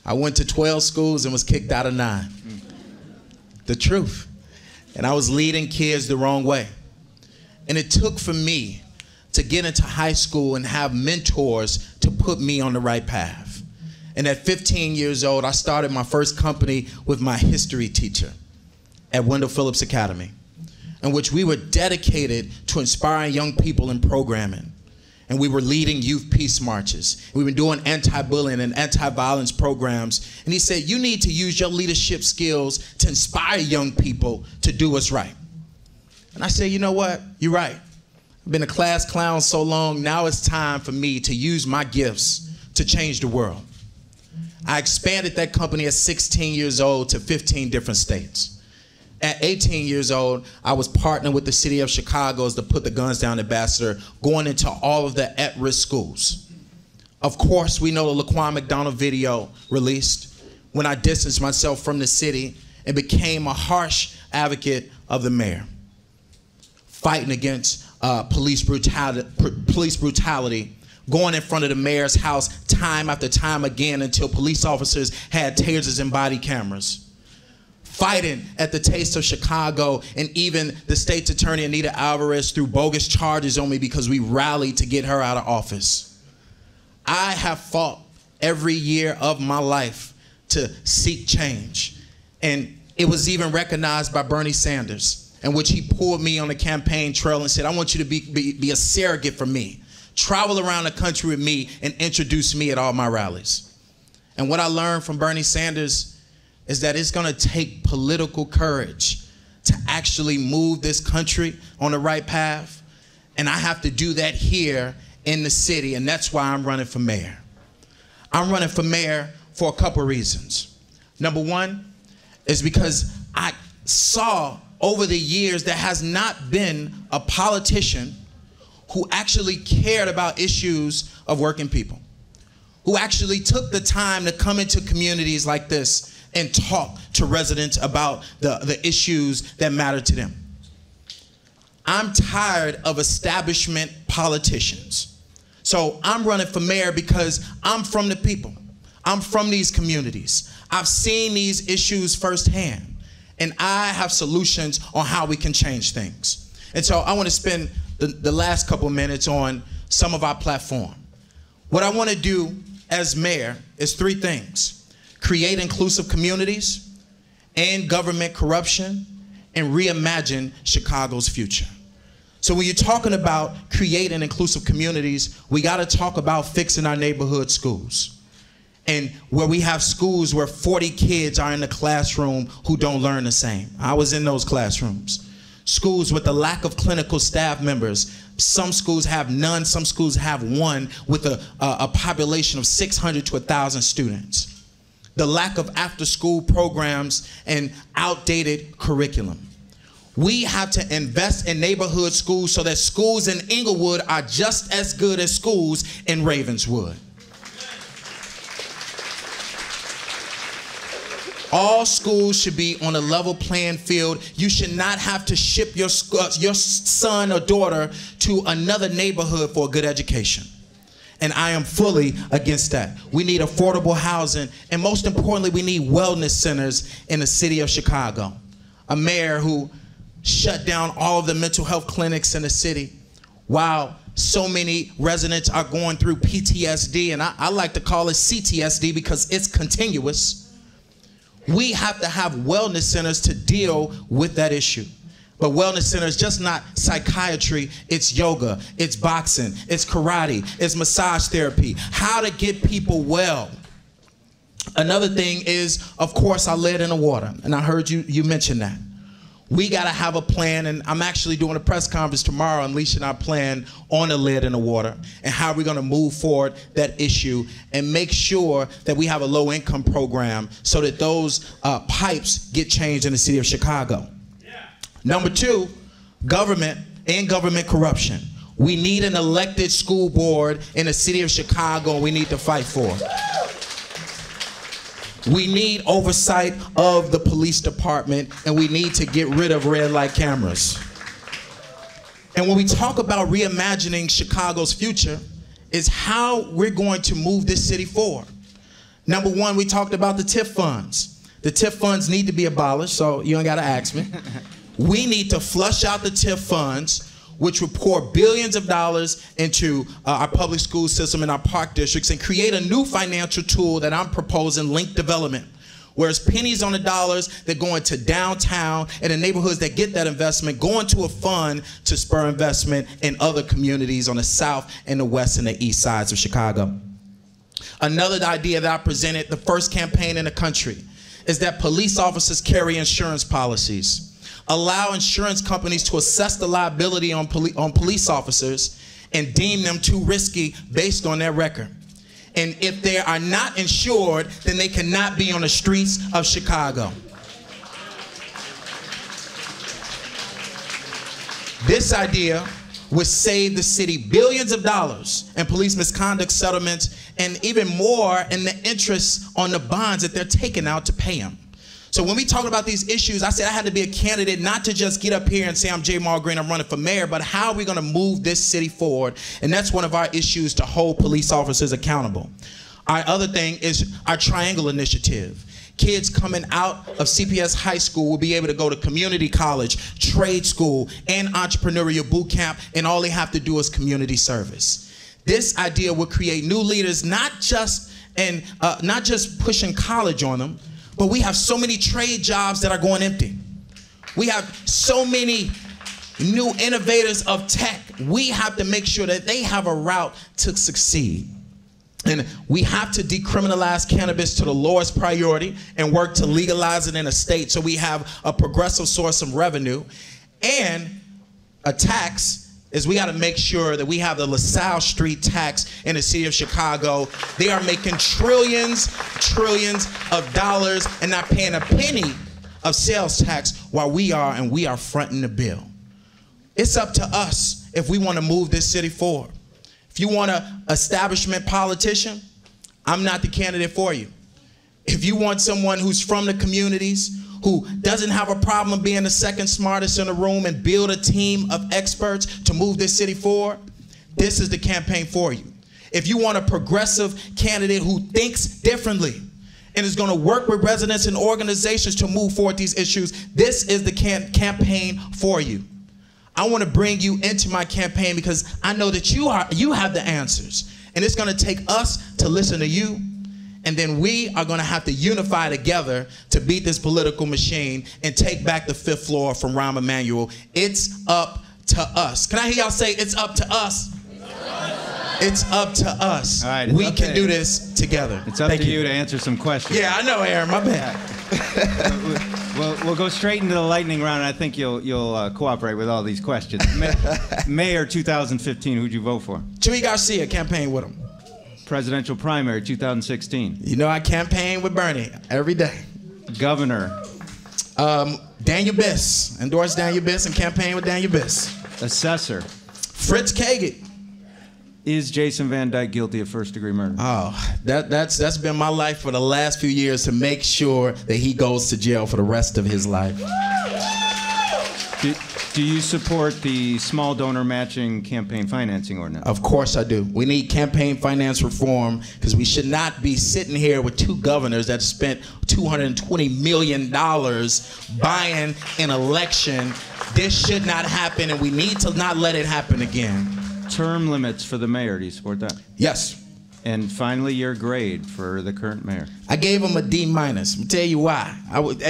I went to 12 schools and was kicked out of 9. The truth. And I was leading kids the wrong way. And it took for me to get into high school and have mentors to put me on the right path. And at 15 years old, I started my first company with my history teacher at Wendell Phillips Academy, in which we were dedicated to inspiring young people in programming. And we were leading youth peace marches. We were doing anti-bullying and anti-violence programs. And he said, you need to use your leadership skills to inspire young people to do what's right. And I said, you know what? You're right. I've been a class clown so long, now it's time for me to use my gifts to change the world. I expanded that company at 16 years old to 15 different states. At 18 years old, I was partnering with the city of Chicago as the Put the Guns Down ambassador, going into all of the at-risk schools. Of course, we know the Laquan McDonald video released when I distanced myself from the city and became a harsh advocate of the mayor, fighting against police brutality, going in front of the mayor's house time after time again until police officers had tasers and body cameras. Fighting at the Taste of Chicago, and even the state's attorney, Anita Alvarez, threw bogus charges on me because we rallied to get her out of office. I have fought every year of my life to seek change. And it was even recognized by Bernie Sanders, in which he pulled me on the campaign trail and said, I want you to be a surrogate for me. Travel around the country with me and introduce me at all my rallies. And what I learned from Bernie Sanders is that it's gonna take political courage to actually move this country on the right path. And I have to do that here in the city, and that's why I'm running for mayor. I'm running for mayor for a couple reasons. Number one is because I saw over the years there has not been a politician who actually cared about issues of working people, who actually took the time to come into communities like this and talk to residents about the issues that matter to them. I'm tired of establishment politicians. So I'm running for mayor because I'm from the people. I'm from these communities. I've seen these issues firsthand, and I have solutions on how we can change things. And so I want to spend the last couple minutes on some of our platform. What I want to do as mayor is 3 things. Create inclusive communities, end government corruption, and reimagine Chicago's future. So when you're talking about creating inclusive communities, we gotta talk about fixing our neighborhood schools. And where we have schools where 40 kids are in the classroom who don't learn the same. I was in those classrooms. Schools with the lack of clinical staff members. Some schools have none, some schools have 1 with a population of 600 to 1,000 students. The lack of after-school programs and outdated curriculum. We have to invest in neighborhood schools so that schools in Inglewood are just as good as schools in Ravenswood. All schools should be on a level playing field. You should not have to ship your son or daughter to another neighborhood for a good education. And I am fully against that. We need affordable housing, and most importantly, we need wellness centers in the city of Chicago. A mayor who shut down all of the mental health clinics in the city while so many residents are going through PTSD, and I like to call it CTSD because it's continuous. We have to have wellness centers to deal with that issue. But wellness centers, just not psychiatry, it's yoga, it's boxing, it's karate, it's massage therapy, how to get people well. Another thing is, of course, our lead in the water, and I heard you mention that. We gotta have a plan, and I'm actually doing a press conference tomorrow unleashing our plan on the lead in the water and how we're gonna move forward that issue and make sure that we have a low income program so that those pipes get changed in the city of Chicago. Number two, government and government corruption. We need an elected school board in the city of Chicago, and we need to fight for it. We need oversight of the police department, and we need to get rid of red light cameras. And when we talk about reimagining Chicago's future, is how we're going to move this city forward. Number one, we talked about the TIF funds. The TIF funds need to be abolished, so you ain't gotta ask me. We need to flush out the TIF funds, which would pour billions of dollars into our public school system and our park districts, and create a new financial tool that I'm proposing, linked development, where it's pennies on the dollars that go into downtown and the neighborhoods that get that investment go into a fund to spur investment in other communities on the south and the west and the east sides of Chicago. Another idea that I presented, the first campaign in the country, is that police officers carry insurance policies. Allow insurance companies to assess the liability on police officers and deem them too risky based on their record. And if they are not insured, then they cannot be on the streets of Chicago. This idea would save the city billions of dollars in police misconduct settlements, and even more in the interest on the bonds that they're taking out to pay them. So when we talk about these issues, I said I had to be a candidate not to just get up here and say I'm J. Mal Green, I'm running for mayor, but how are we gonna move this city forward? And that's one of our issues, to hold police officers accountable. Our other thing is our Triangle Initiative. Kids coming out of CPS High School will be able to go to community college, trade school, and entrepreneurial boot camp, and all they have to do is community service. This idea will create new leaders, not just pushing college on them, but we have so many trade jobs that are going empty. We have so many new innovators of tech. We have to make sure that they have a route to succeed. And we have to decriminalize cannabis to the lowest priority and work to legalize it in a state so we have a progressive source of revenue. And a tax is, we got to make sure that we have the LaSalle Street tax in the city of Chicago. They are making trillions of dollars and not paying a penny of sales tax, while we are fronting the bill. It's up to us if we want to move this city forward. If you want an establishment politician, I'm not the candidate for you. If you want someone who's from the communities, who doesn't have a problem being the second smartest in the room and build a team of experts to move this city forward, this is the campaign for you. If you want a progressive candidate who thinks differently and is gonna work with residents and organizations to move forward these issues, this is the campaign for you. I wanna bring you into my campaign because I know that you have the answers. And it's gonna take us to listen to you, and then we are gonna have to unify together to beat this political machine and take back the 5th floor from Rahm Emanuel. It's up to us. Can I hear y'all say, it's up to us? It's up to us. All right, we can do this together. It's up to you to answer some questions. Yeah, I know, Aaron, my bad. We'll go straight into the lightning round, and I think you'll cooperate with all these questions. Mayor 2015, who'd you vote for? Jesús García, campaign with him. Presidential primary 2016. You know I campaign with Bernie every day. Governor. Daniel Biss. Endorse Daniel Biss and campaign with Daniel Biss. Assessor. Fritz Kagan. Is Jason Van Dyke guilty of first-degree murder? Oh, that's been my life for the last few years, to make sure that he goes to jail for the rest of his life. Do you support the small donor matching campaign financing ordinance? Of course I do. We need campaign finance reform, because we should not be sitting here with 2 governors that spent $220 million buying an election. This should not happen, and we need to not let it happen again. term limits for the mayor. Do you support that? Yes. And finally, your grade for the current mayor. I gave him a D-. Let me tell you why.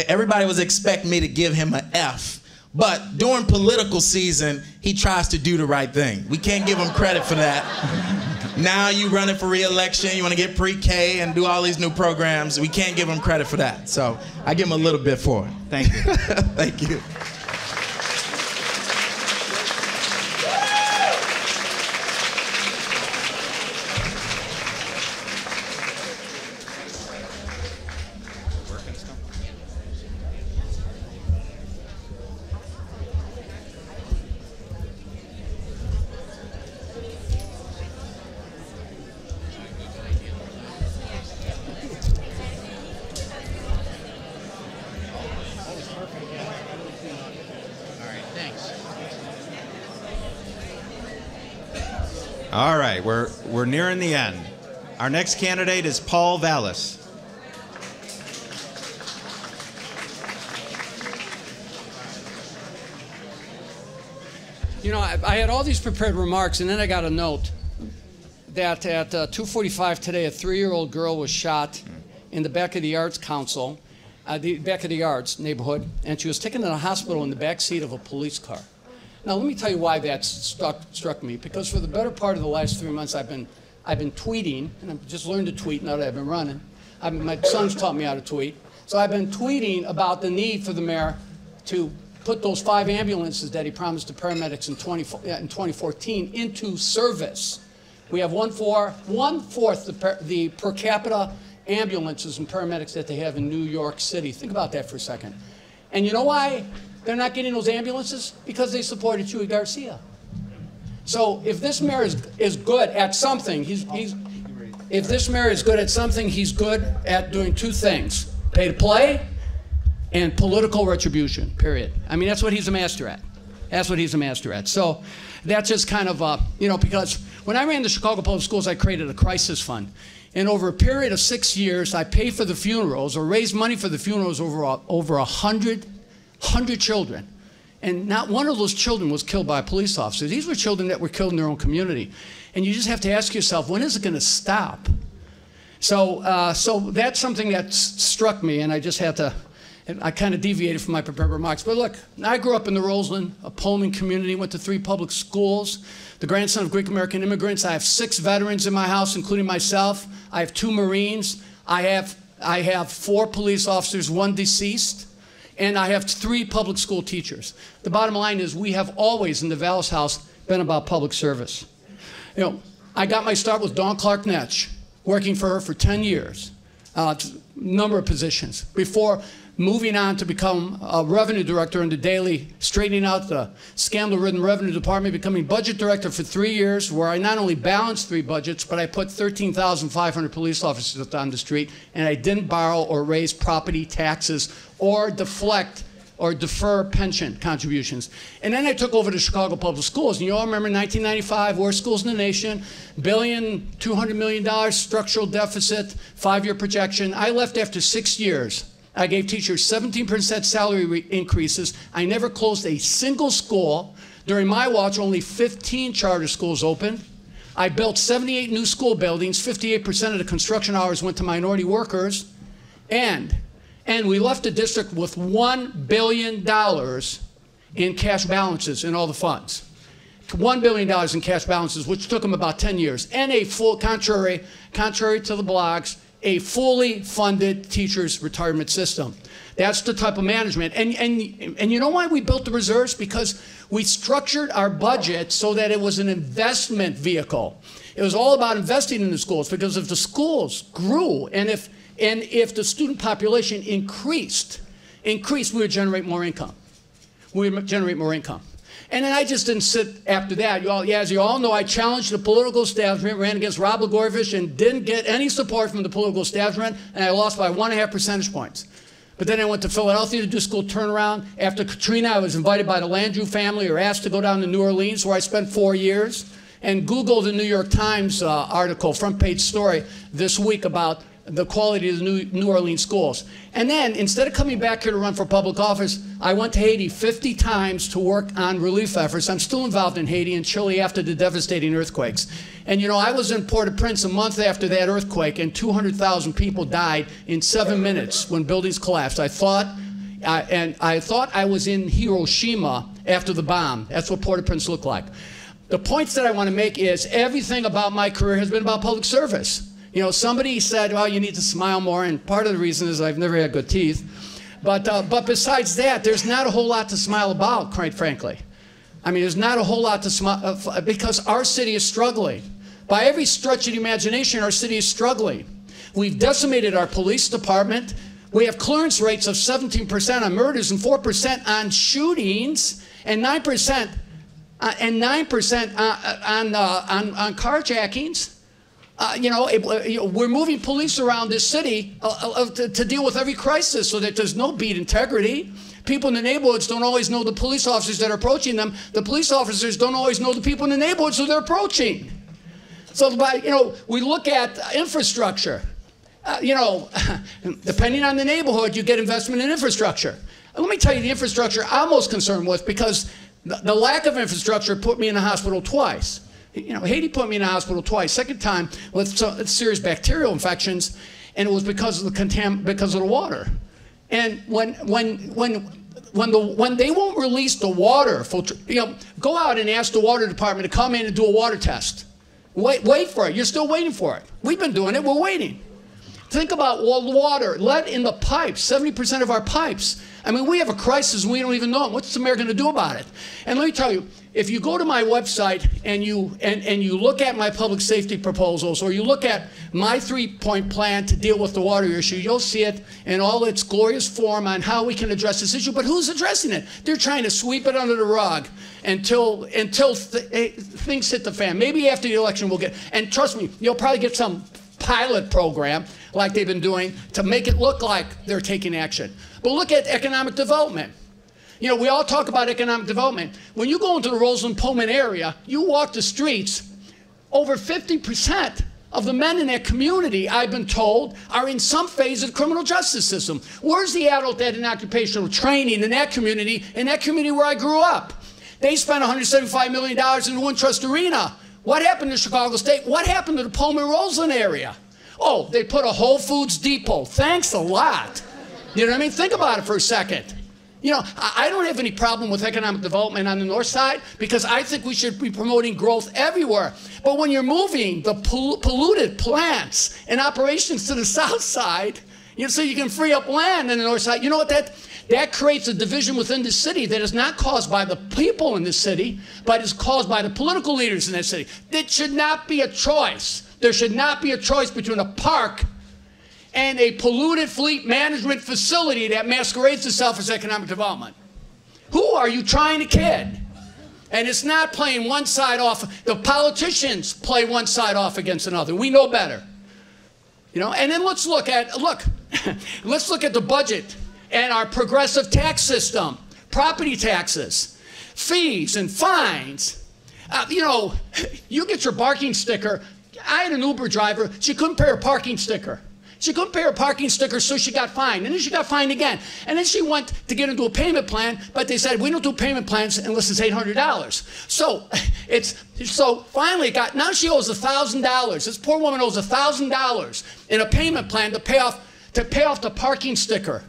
Everybody was expecting me to give him an F. But during political season, he tries to do the right thing. We can't give him credit for that. Now you running for re-election, you want to get pre-K and do all these new programs. We can't give him credit for that. So I give him a little bit for it. Thank you. Thank you. All right, we're nearing the end. Our next candidate is Paul Vallas. You know, I had all these prepared remarks, and then I got a note that at 2:45 today, a 3-year-old girl was shot in the back of the Arts Council, the back of the Arts neighborhood, and she was taken to the hospital in the back seat of a police car. Now, let me tell you why that struck me, because for the better part of the last 3 months, I've been tweeting, and I've just learned to tweet now that I've been running. My son's taught me how to tweet. So I've been tweeting about the need for the mayor to put those 5 ambulances that he promised to paramedics in 2014 into service. We have one-fourth the per capita ambulances and paramedics that they have in New York City. Think about that for a second. And you know why they're not getting those ambulances? Because they supported Jesús García. So if this mayor is good at something, if this mayor is good at something, he's good at doing 2 things: pay to play and political retribution, period. I mean, that's what he's a master at. That's what he's a master at. So that's just kind of, you know, because when I ran the Chicago Public Schools, I created a crisis fund. And over a period of 6 years, I paid for the funerals, or raised money for the funerals, over 100 children. And not one of those children was killed by a police officer. These were children that were killed in their own community. And you just have to ask yourself, when is it going to stop? So that's something that struck me, and I just had to, I kind of deviated from my prepared remarks. But look, I grew up in the Roseland, a Pullman community, went to 3 public schools, the grandson of Greek-American immigrants. I have 6 veterans in my house, including myself. I have 2 Marines. I have 4 police officers, 1 deceased. And I have 3 public school teachers. The bottom line is we have always, in the Vallas house, been about public service. You know, I got my start with Dawn Clark-Netsch, working for her for 10 years, number of positions, before moving on to become a revenue director in the Daily, straightening out the scandal-ridden revenue department, becoming budget director for 3 years, where I not only balanced 3 budgets, but I put 13,500 police officers on the street, and I didn't borrow or raise property taxes or deflect or defer pension contributions. And then I took over the Chicago Public Schools. And you all remember 1995, worst schools in the nation, $200 million structural deficit, 5-year projection. I left after 6 years. I gave teachers 17% salary increases. I never closed a single school. During my watch, only 15 charter schools opened. I built 78 new school buildings. 58% of the construction hours went to minority workers. And we left the district with $1 billion in cash balances in all the funds. $1 billion in cash balances, which took them about 10 years. And a full, contrary to the blogs, a fully funded teachers' retirement system. That's the type of management. And you know why we built the reserves? Because we structured our budget so that it was an investment vehicle. It was all about investing in the schools, because if the schools grew and if the student population increased, we would generate more income. We would generate more income. And then I just didn't sit after that. As you all know, I challenged the political establishment, ran against Rob Blagojevich, and didn't get any support from the political establishment, and I lost by 1.5 percentage points. But then I went to Philadelphia to do school turnaround. After Katrina, I was invited by the Landrieu family, or asked to go down to New Orleans, where I spent 4 years, and Googled the New York Times article, front page story this week, about the quality of the New Orleans schools. And then, instead of coming back here to run for public office, I went to Haiti 50 times to work on relief efforts. I'm still involved in Haiti and Chile after the devastating earthquakes. And you know, I was in Port-au-Prince a month after that earthquake, and 200,000 people died in 7 minutes when buildings collapsed. I thought I was in Hiroshima after the bomb. That's what Port-au-Prince looked like. The points that I want to make is everything about my career has been about public service. You know, somebody said, well, you need to smile more, and part of the reason is I've never had good teeth. But besides that, there's not a whole lot to smile about, quite frankly. I mean, there's not a whole lot to smile, because our city is struggling. By every stretch of the imagination, our city is struggling. We've decimated our police department. We have clearance rates of 17% on murders and 4% on shootings and 9% on carjackings. You know, we're moving police around this city to deal with every crisis so that there's no beat integrity. People in the neighborhoods don't always know the police officers that are approaching them. The police officers don't always know the people in the neighborhoods who they're approaching. So, you know, we look at infrastructure. You know, depending on the neighborhood, you get investment in infrastructure. And let me tell you the infrastructure I'm most concerned with, because the lack of infrastructure put me in the hospital twice. You know, Haiti put me in the hospital twice. Second time with serious bacterial infections, and it was because of the water. And when they won't release the water, you know, go out and ask the water department to come in and do a water test. Wait for it. You're still waiting for it. We've been doing it. We're waiting. Think about all the water, lead in the pipes, 70% of our pipes. I mean, we have a crisis and we don't even know it. What's the mayor going to do about it? And let me tell you, if you go to my website and you look at my public safety proposals, or you look at my 3-point plan to deal with the water issue, you'll see it in all its glorious form on how we can address this issue. But who's addressing it? They're trying to sweep it under the rug until things hit the fan. Maybe after the election we'll get, and trust me, you'll probably get some pilot program like they've been doing to make it look like they're taking action. But look at economic development. You know, we all talk about economic development. When you go into the Roseland-Pullman area, you walk the streets, over 50% of the men in that community, I've been told, are in some phase of the criminal justice system. Where's the adult ed and occupational training in that community where I grew up? They spent $175 million in the Wintrust Arena. What happened to Chicago State? What happened to the Pullman-Roseland area? Oh, they put a Whole Foods Depot. Thanks a lot. You know what I mean? Think about it for a second. You know, I don't have any problem with economic development on the north side, because I think we should be promoting growth everywhere. But when you're moving the polluted plants and operations to the south side, you know, so you can free up land on the north side, you know what that creates a division within the city that is not caused by the people in the city, but is caused by the political leaders in that city. It should not be a choice. There should not be a choice between a park and a polluted fleet management facility that masquerades itself as economic development. Who are you trying to kid? And it's not playing one side off. The politicians play one side off against another. We know better. You know, and then let's look at the budget and our progressive tax system, property taxes, fees and fines. You know, you get your parking sticker. I had an Uber driver. She couldn't pay her parking sticker. She couldn't pay her parking sticker, so she got fined. And then she got fined again. And then she went to get into a payment plan, but they said, we don't do payment plans unless it's $800. So finally now she owes $1,000. This poor woman owes $1,000 in a payment plan to pay off the parking sticker.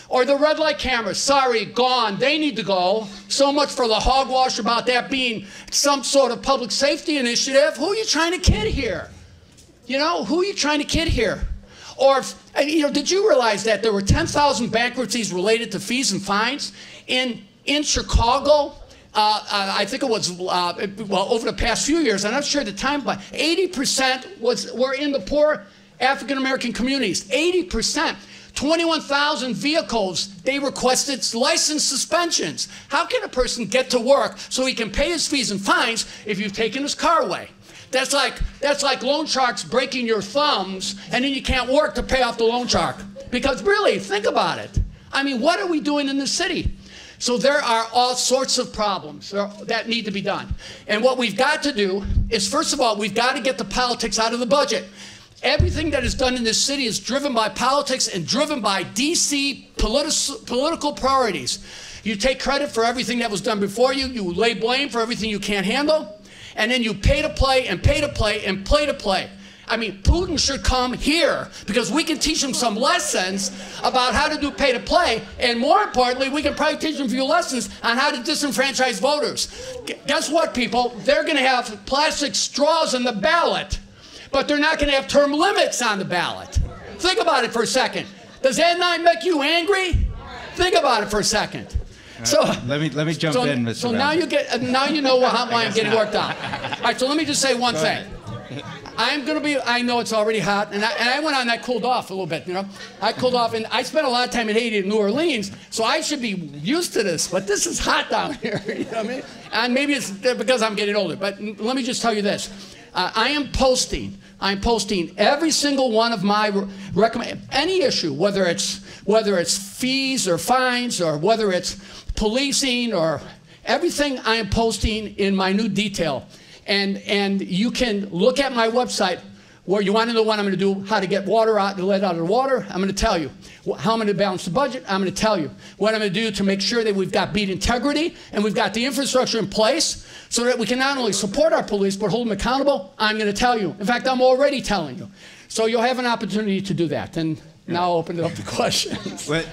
Or the red light cameras, sorry, gone, they need to go. So much for the hogwash about that being some sort of public safety initiative. Who are you trying to kid here? You know, who are you trying to kid here? Or, you know, did you realize that there were 10,000 bankruptcies related to fees and fines in Chicago? I think it was, well, over the past few years, I'm not sure at the time, but 80% were in the poor African-American communities, 80%. 21,000 vehicles, they requested license suspensions. How can a person get to work so he can pay his fees and fines if you've taken his car away? That's like loan sharks breaking your thumbs, and then you can't work to pay off the loan shark. Because really, think about it. I mean, what are we doing in the city? So there are all sorts of problems that need to be done. And what we've got to do is, first of all, we've got to get the politics out of the budget. Everything that is done in this city is driven by politics and driven by DC political priorities. You take credit for everything that was done before you. You lay blame for everything you can't handle. And then you pay to play and pay to play and play to play. I mean, Putin should come here because we can teach him some lessons about how to do pay to play. And more importantly, we can probably teach him a few lessons on how to disenfranchise voters. Guess what, people? They're going to have plastic straws on the ballot, but they're not going to have term limits on the ballot. Think about it for a second. Does that not make you angry? Think about it for a second. So let me jump in, Mr. So now you know why I'm getting worked on. All right, so let me just say one thing. I know it's already hot, and I went on, I cooled off a little bit, you know. I cooled off, and I spent a lot of time in Haiti and New Orleans, so I should be used to this, but this is hot down here, you know what I mean? And maybe it's because I'm getting older, but let me just tell you this. I'm posting every single one of my any issue, whether it's fees or fines or whether it's policing or everything I am posting in my new detail. And you can look at my website where you want to know what I'm going to do, how to get water out, the lead out of the water. I'm going to tell you. How I'm going to balance the budget. I'm going to tell you. What I'm going to do to make sure that we've got beat integrity and we've got the infrastructure in place so that we can not only support our police but hold them accountable. I'm going to tell you. In fact, I'm already telling you. So you'll have an opportunity to do that. And now I'll open it up to questions. Well,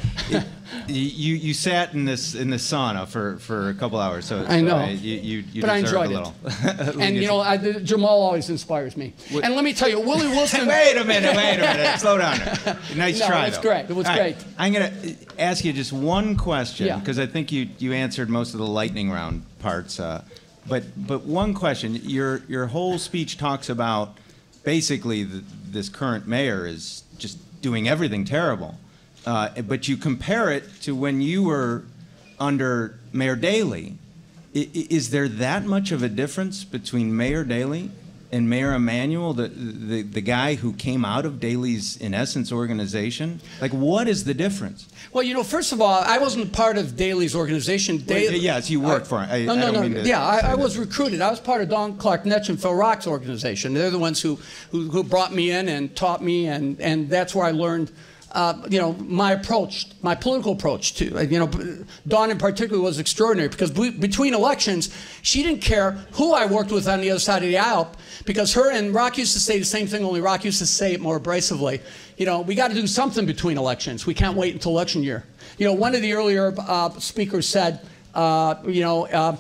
you sat in the sauna for a couple hours, so I know. You but I enjoyed a little. And you know, Jamal always inspires me. And let me tell you, Willie Wilson. Wait a minute. Slow down. Nice try. It was great. It was great. I'm going to ask you just one question because I think you answered most of the lightning round parts. But one question. Your whole speech talks about basically this current mayor is just doing everything terrible. But you compare it to when you were under Mayor Daley. Is there that much of a difference between Mayor Daley and Mayor Emanuel, the guy who came out of Daley's, in essence, organization? Like, what is the difference? Well, you know, first of all, I wasn't part of Daley's organization. Yes, you worked for him. No. Yeah, I was recruited. I was part of Don Clark Netch and Phil Rock's organization. They're the ones who brought me in and taught me, and that's where I learned you know, my political approach to, you know, Dawn in particular was extraordinary because between elections, she didn't care who I worked with on the other side of the aisle because her and Rock used to say the same thing, only Rock used to say it more abrasively. You know, we got to do something between elections. We can't wait until election year. You know, one of the earlier speakers said, you know,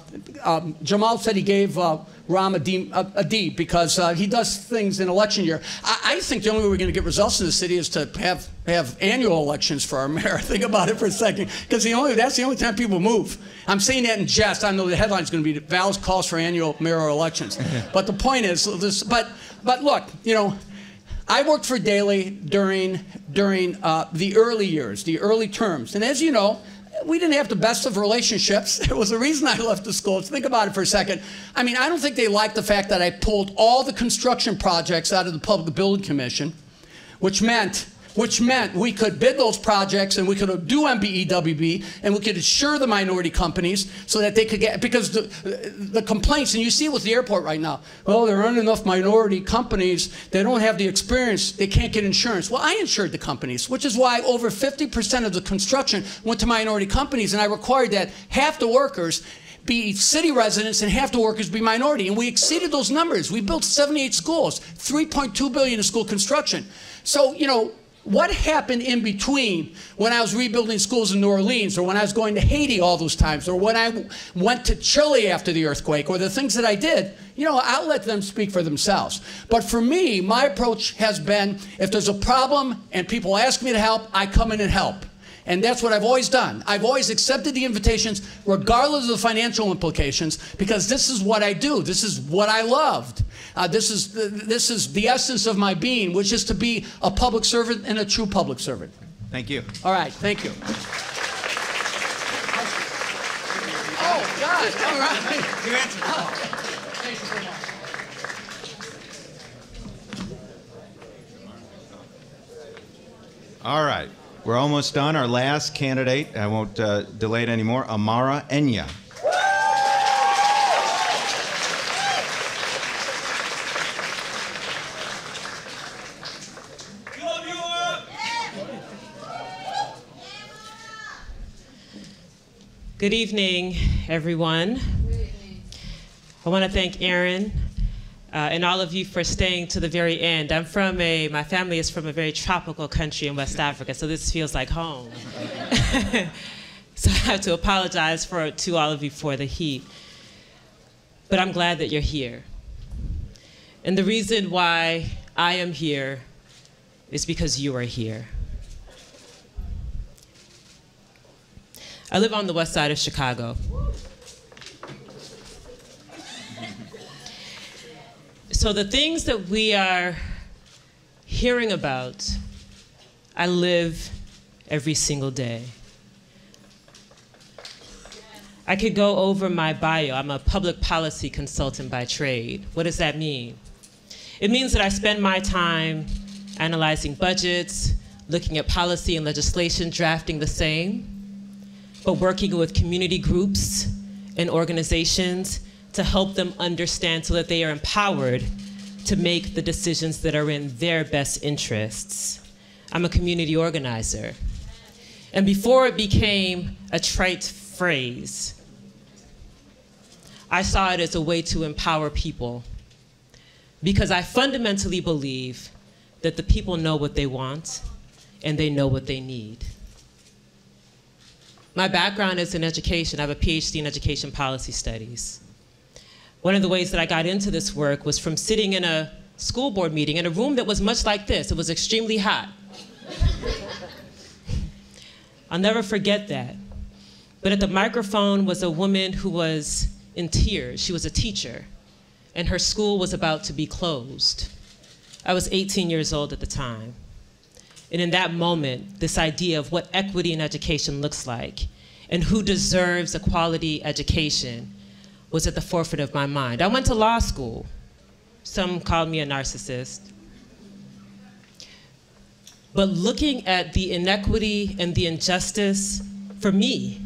Jamal said he gave Rahm a D because he does things in election year. I think the only way we're going to get results in the city is to have annual elections for our mayor. Think about it for a second, because that's the only time people move. I'm saying that in jest. I know the headline's going to be Val's calls for annual mayoral elections. But the point is this. But look, you know, I worked for Daley during the early years, the early terms, and as you know, we didn't have the best of relationships. There was a reason I left the school. Think about it for a second. I mean, I don't think they liked the fact that I pulled all the construction projects out of the Public Building Commission, which meant we could bid those projects and we could do MBEWB and we could assure the minority companies so that they could get, because the complaints, and you see it with the airport right now, well, there aren't enough minority companies, they don't have the experience, they can't get insurance. Well, I insured the companies, which is why over 50% of the construction went to minority companies, and I required that half the workers be city residents and half the workers be minority, and we exceeded those numbers. We built 78 schools, $3.2 billion in school construction. So, you know, what happened in between when I was rebuilding schools in New Orleans, or when I was going to Haiti all those times, or when I went to Chile after the earthquake, or the things that I did, you know, I'll let them speak for themselves. But for me, my approach has been, if there's a problem and people ask me to help, I come in and help. And that's what I've always done. I've always accepted the invitations, regardless of the financial implications, because this is what I do. This is what I loved. This is the essence of my being, which is to be a public servant and a true public servant. Thank you. All right, thank you. Oh, God, all right. You answered. Thank you so much. All right. We're almost done. Our last candidate, I won't delay it anymore, Amara Enyia. Good evening, everyone. I want to thank Aaron and all of you for staying to the very end. My family is from a very tropical country in West Africa, so this feels like home. So I have to apologize to all of you for the heat. But I'm glad that you're here. And the reason why I am here is because you are here. I live on the west side of Chicago. So the things that we are hearing about, I live every single day. I could go over my bio. I'm a public policy consultant by trade. What does that mean? It means that I spend my time analyzing budgets, looking at policy and legislation, drafting the same, but working with community groups and organizations to help them understand so that they are empowered to make the decisions that are in their best interests. I'm a community organizer. And before it became a trite phrase, I saw it as a way to empower people, because I fundamentally believe that the people know what they want and they know what they need. My background is in education. I have a PhD in education policy studies. One of the ways that I got into this work was from sitting in a school board meeting in a room that was much like this. It was extremely hot. I'll never forget that. But at the microphone was a woman who was in tears. She was a teacher, and her school was about to be closed. I was 18 years old at the time. And in that moment, this idea of what equity in education looks like and who deserves a quality education was at the forefront of my mind. I went to law school. Some called me a narcissist. But looking at the inequity and the injustice, for me,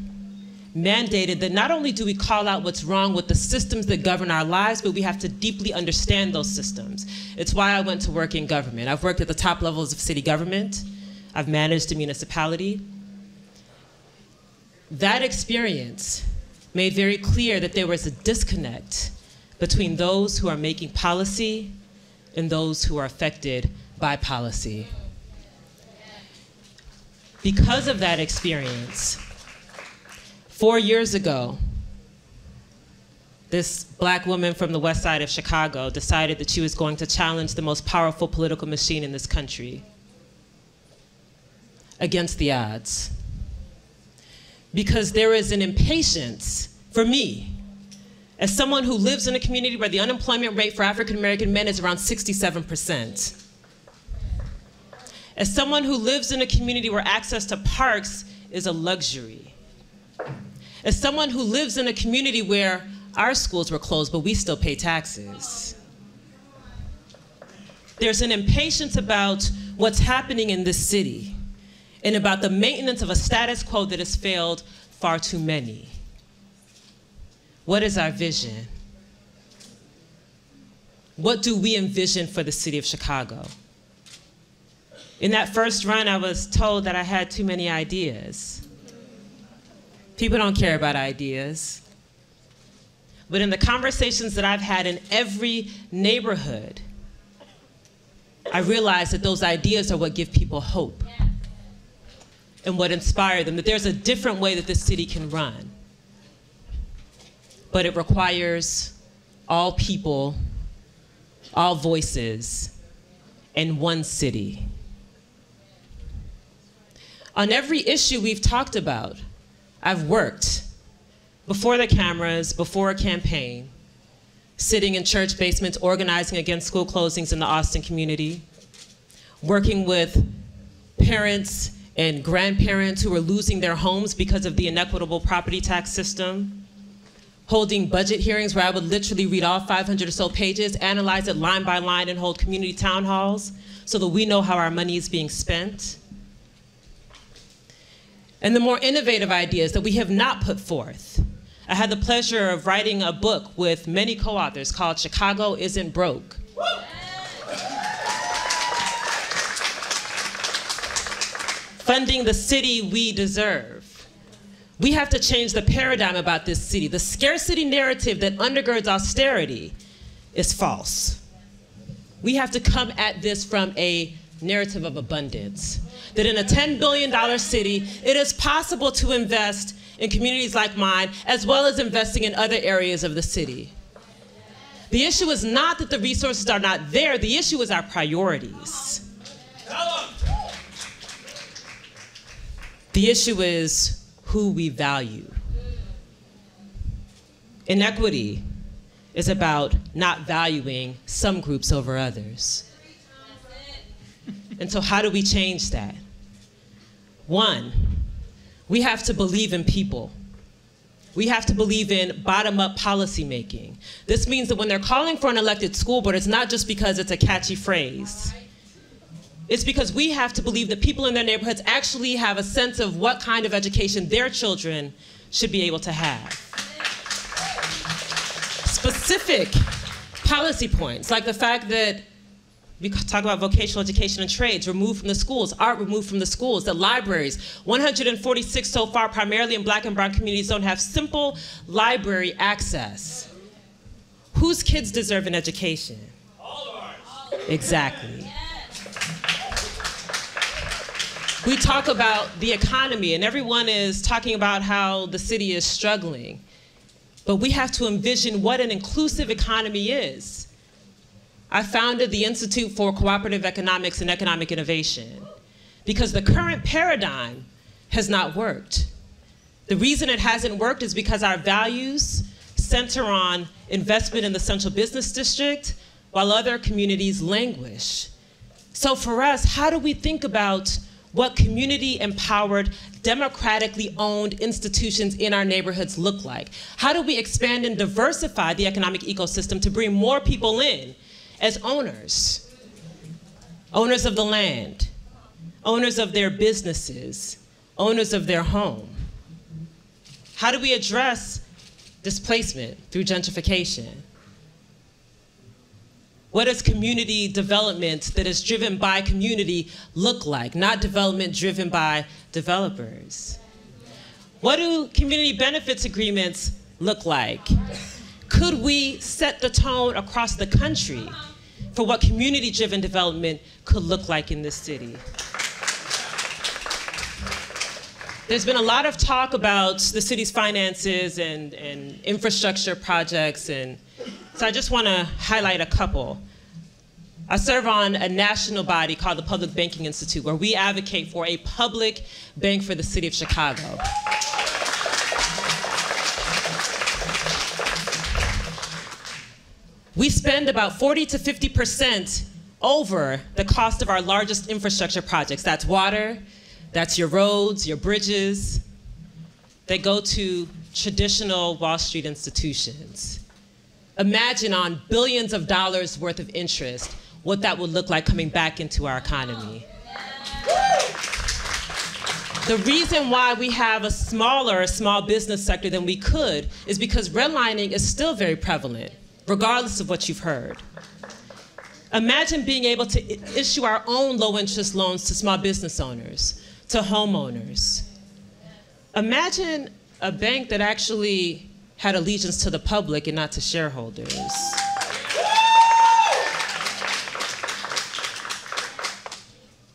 mandated that not only do we call out what's wrong with the systems that govern our lives, but we have to deeply understand those systems. It's why I went to work in government. I've worked at the top levels of city government. I've managed a municipality. That experience made very clear that there was a disconnect between those who are making policy and those who are affected by policy. Because of that experience, 4 years ago, this black woman from the west side of Chicago decided that she was going to challenge the most powerful political machine in this country against the odds. Because there is an impatience for me, as someone who lives in a community where the unemployment rate for African American men is around 67%. As someone who lives in a community where access to parks is a luxury. As someone who lives in a community where our schools were closed, but we still pay taxes. There's an impatience about what's happening in this city and about the maintenance of a status quo that has failed far too many. What is our vision? What do we envision for the city of Chicago? In that first run, I was told that I had too many ideas. People don't care about ideas. But in the conversations that I've had in every neighborhood, I realized that those ideas are what give people hope and what inspire them, that there's a different way that this city can run. But it requires all people, all voices, and one city. On every issue we've talked about, I've worked before the cameras, before a campaign, sitting in church basements, organizing against school closings in the Austin community, working with parents and grandparents who are losing their homes because of the inequitable property tax system, holding budget hearings where I would literally read all 500 or so pages, analyze it line by line, and hold community town halls so that we know how our money is being spent. And the more innovative ideas that we have not put forth. I had the pleasure of writing a book with many co-authors called Chicago Isn't Broke. Funding the city we deserve, We have to change the paradigm about this city. The scarcity narrative that undergirds austerity is false. We have to come at this from a narrative of abundance. That in a $10 billion city, it is possible to invest in communities like mine, as well as investing in other areas of the city. The issue is not that the resources are not there, the issue is our priorities. The issue is who we value. Inequity is about not valuing some groups over others. And so how do we change that? One, we have to believe in people. We have to believe in bottom-up policymaking. This means that when they're calling for an elected school board, it's not just because it's a catchy phrase. It's because we have to believe that people in their neighborhoods actually have a sense of what kind of education their children should be able to have. Specific policy points, like the fact that we talk about vocational education and trades removed from the schools, art removed from the schools, the libraries, 146 so far, primarily in Black and brown communities, don't have simple library access. Whose kids deserve an education? All of ours. Exactly. We talk about the economy, and everyone is talking about how the city is struggling. But we have to envision what an inclusive economy is. I founded the Institute for Cooperative Economics and Economic Innovation because the current paradigm has not worked. The reason it hasn't worked is because our values center on investment in the central business district while other communities languish. So for us, how do we think about what community-empowered, democratically owned institutions in our neighborhoods look like? How do we expand and diversify the economic ecosystem to bring more people in as owners? Owners of the land, owners of their businesses, owners of their home. How do we address displacement through gentrification? What does community development that is driven by community look like, not development driven by developers? What do community benefits agreements look like? Could we set the tone across the country for what community-driven development could look like in this city? There's been a lot of talk about the city's finances and infrastructure projects, and so I just want to highlight a couple. I serve on a national body called the Public Banking Institute, where we advocate for a public bank for the city of Chicago. We spend about 40 to 50% over the cost of our largest infrastructure projects. That's water, that's your roads, your bridges. They go to traditional Wall Street institutions. Imagine on billions of dollars worth of interest, what that would look like coming back into our economy. The reason why we have a smaller small business sector than we could is because redlining is still very prevalent, regardless of what you've heard. Imagine being able to issue our own low-interest loans to small business owners, to homeowners. Imagine a bank that actually had allegiance to the public and not to shareholders.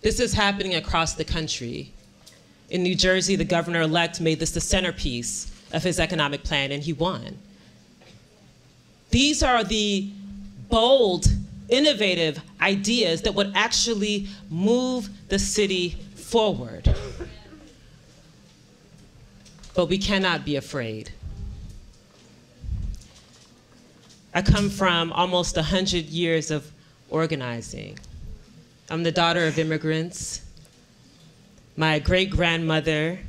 This is happening across the country. In New Jersey, the governor-elect made this the centerpiece of his economic plan, and he won. These are the bold, innovative ideas that would actually move the city forward. But we cannot be afraid. I come from almost 100 years of organizing. I'm the daughter of immigrants. My great-grandmother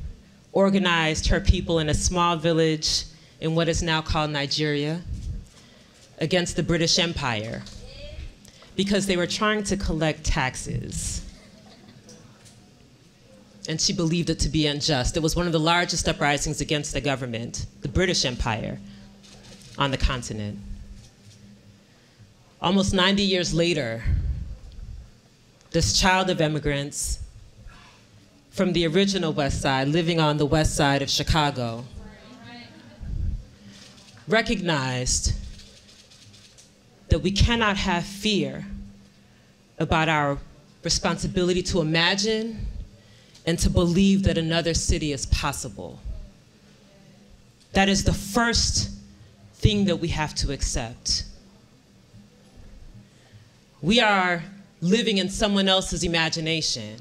organized her people in a small village in what is now called Nigeria against the British Empire because they were trying to collect taxes. And she believed it to be unjust. It was one of the largest uprisings against the government, the British Empire, on the continent. Almost 90 years later, this child of immigrants from the original West Side, living on the West Side of Chicago, recognized that we cannot have fear about our responsibility to imagine and to believe that another city is possible. That is the first thing that we have to accept. We are living in someone else's imagination.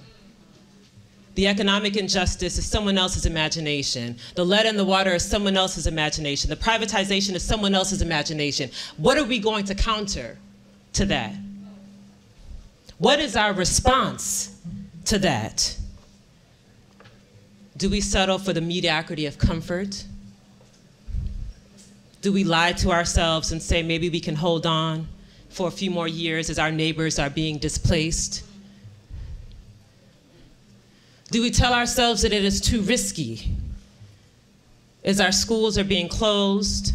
The economic injustice is someone else's imagination. The lead in the water is someone else's imagination. The privatization is someone else's imagination. What are we going to counter to that? What is our response to that? Do we settle for the mediocrity of comfort? Do we lie to ourselves and say maybe we can hold on for a few more years as our neighbors are being displaced? Do we tell ourselves that it is too risky as our schools are being closed,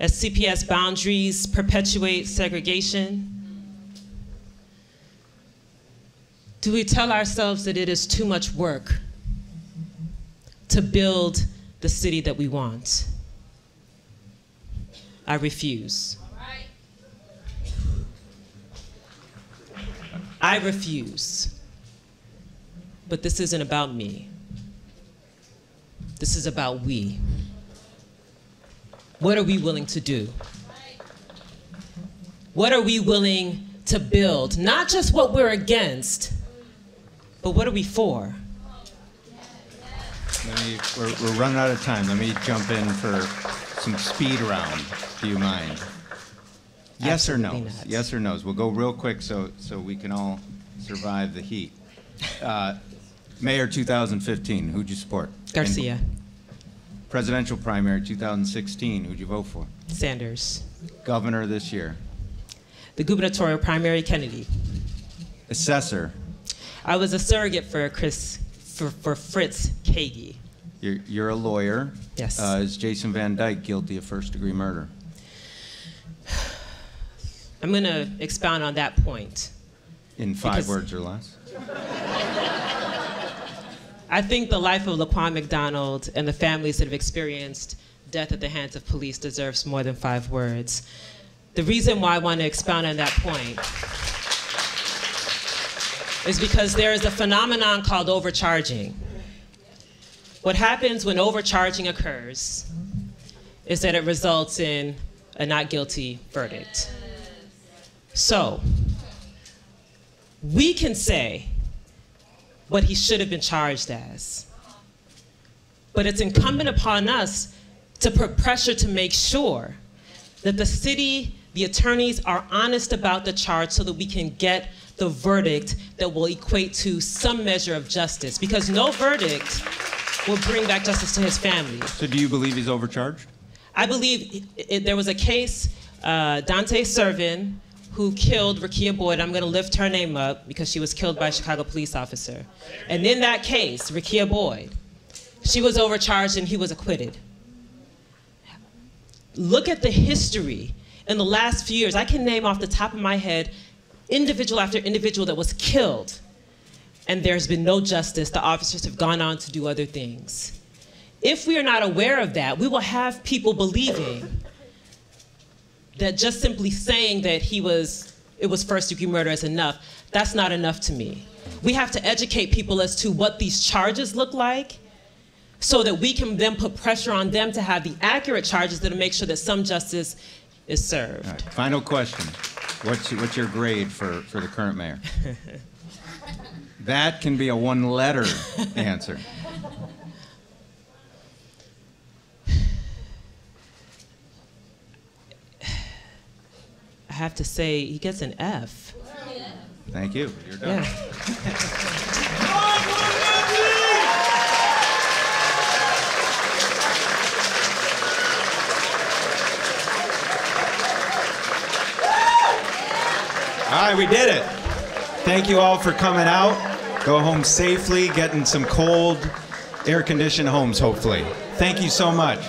as CPS boundaries perpetuate segregation? Do we tell ourselves that it is too much work to build the city that we want? I refuse. I refuse. But this isn't about me. This is about we. What are we willing to do? What are we willing to build? Not just what we're against, but what are we for? We're running out of time. Let me jump in for some speed round. Do you mind? Yes or no? Yes or no's. We'll go real quick so we can all survive the heat. Mayor 2015, who'd you support? Garcia. Presidential primary 2016, who'd you vote for? Sanders. Governor this year? The gubernatorial primary, Kennedy. Assessor? I was a surrogate for Fritz Kagi. You're a lawyer. Yes. Is Jason Van Dyke guilty of first-degree murder? I'm going to expound on that point. In 5 words or less? I think the life of Laquan McDonald and the families that have experienced death at the hands of police deserves more than 5 words. The reason why I want to expound on that point is because there is a phenomenon called overcharging. What happens when overcharging occurs is that it results in a not guilty verdict. So, we can say what he should have been charged as, but it's incumbent upon us to put pressure to make sure that the city, the attorneys are honest about the charge so that we can get the verdict that will equate to some measure of justice, because no verdict will bring back justice to his family. So do you believe he's overcharged? I believe there was a case, Dante Servin, who killed Rekia Boyd. I'm going to lift her name up because she was killed by a Chicago police officer. And in that case, Rekia Boyd, she was overcharged and he was acquitted. Look at the history in the last few years. I can name off the top of my head individual after individual that was killed, and there's been no justice. The officers have gone on to do other things. If we are not aware of that, we will have people believing that just simply saying that it was first-degree murder is enough. That's not enough to me. We have to educate people as to what these charges look like so that we can then put pressure on them to have the accurate charges that will make sure that some justice is served. All right, final question. What's your grade for the current mayor? That can be a 1-letter answer. I have to say, he gets an F. Thank you. You're done. Yeah. All right, we did it. Thank you all for coming out. Go home safely, getting some cold, air-conditioned homes, hopefully. Thank you so much.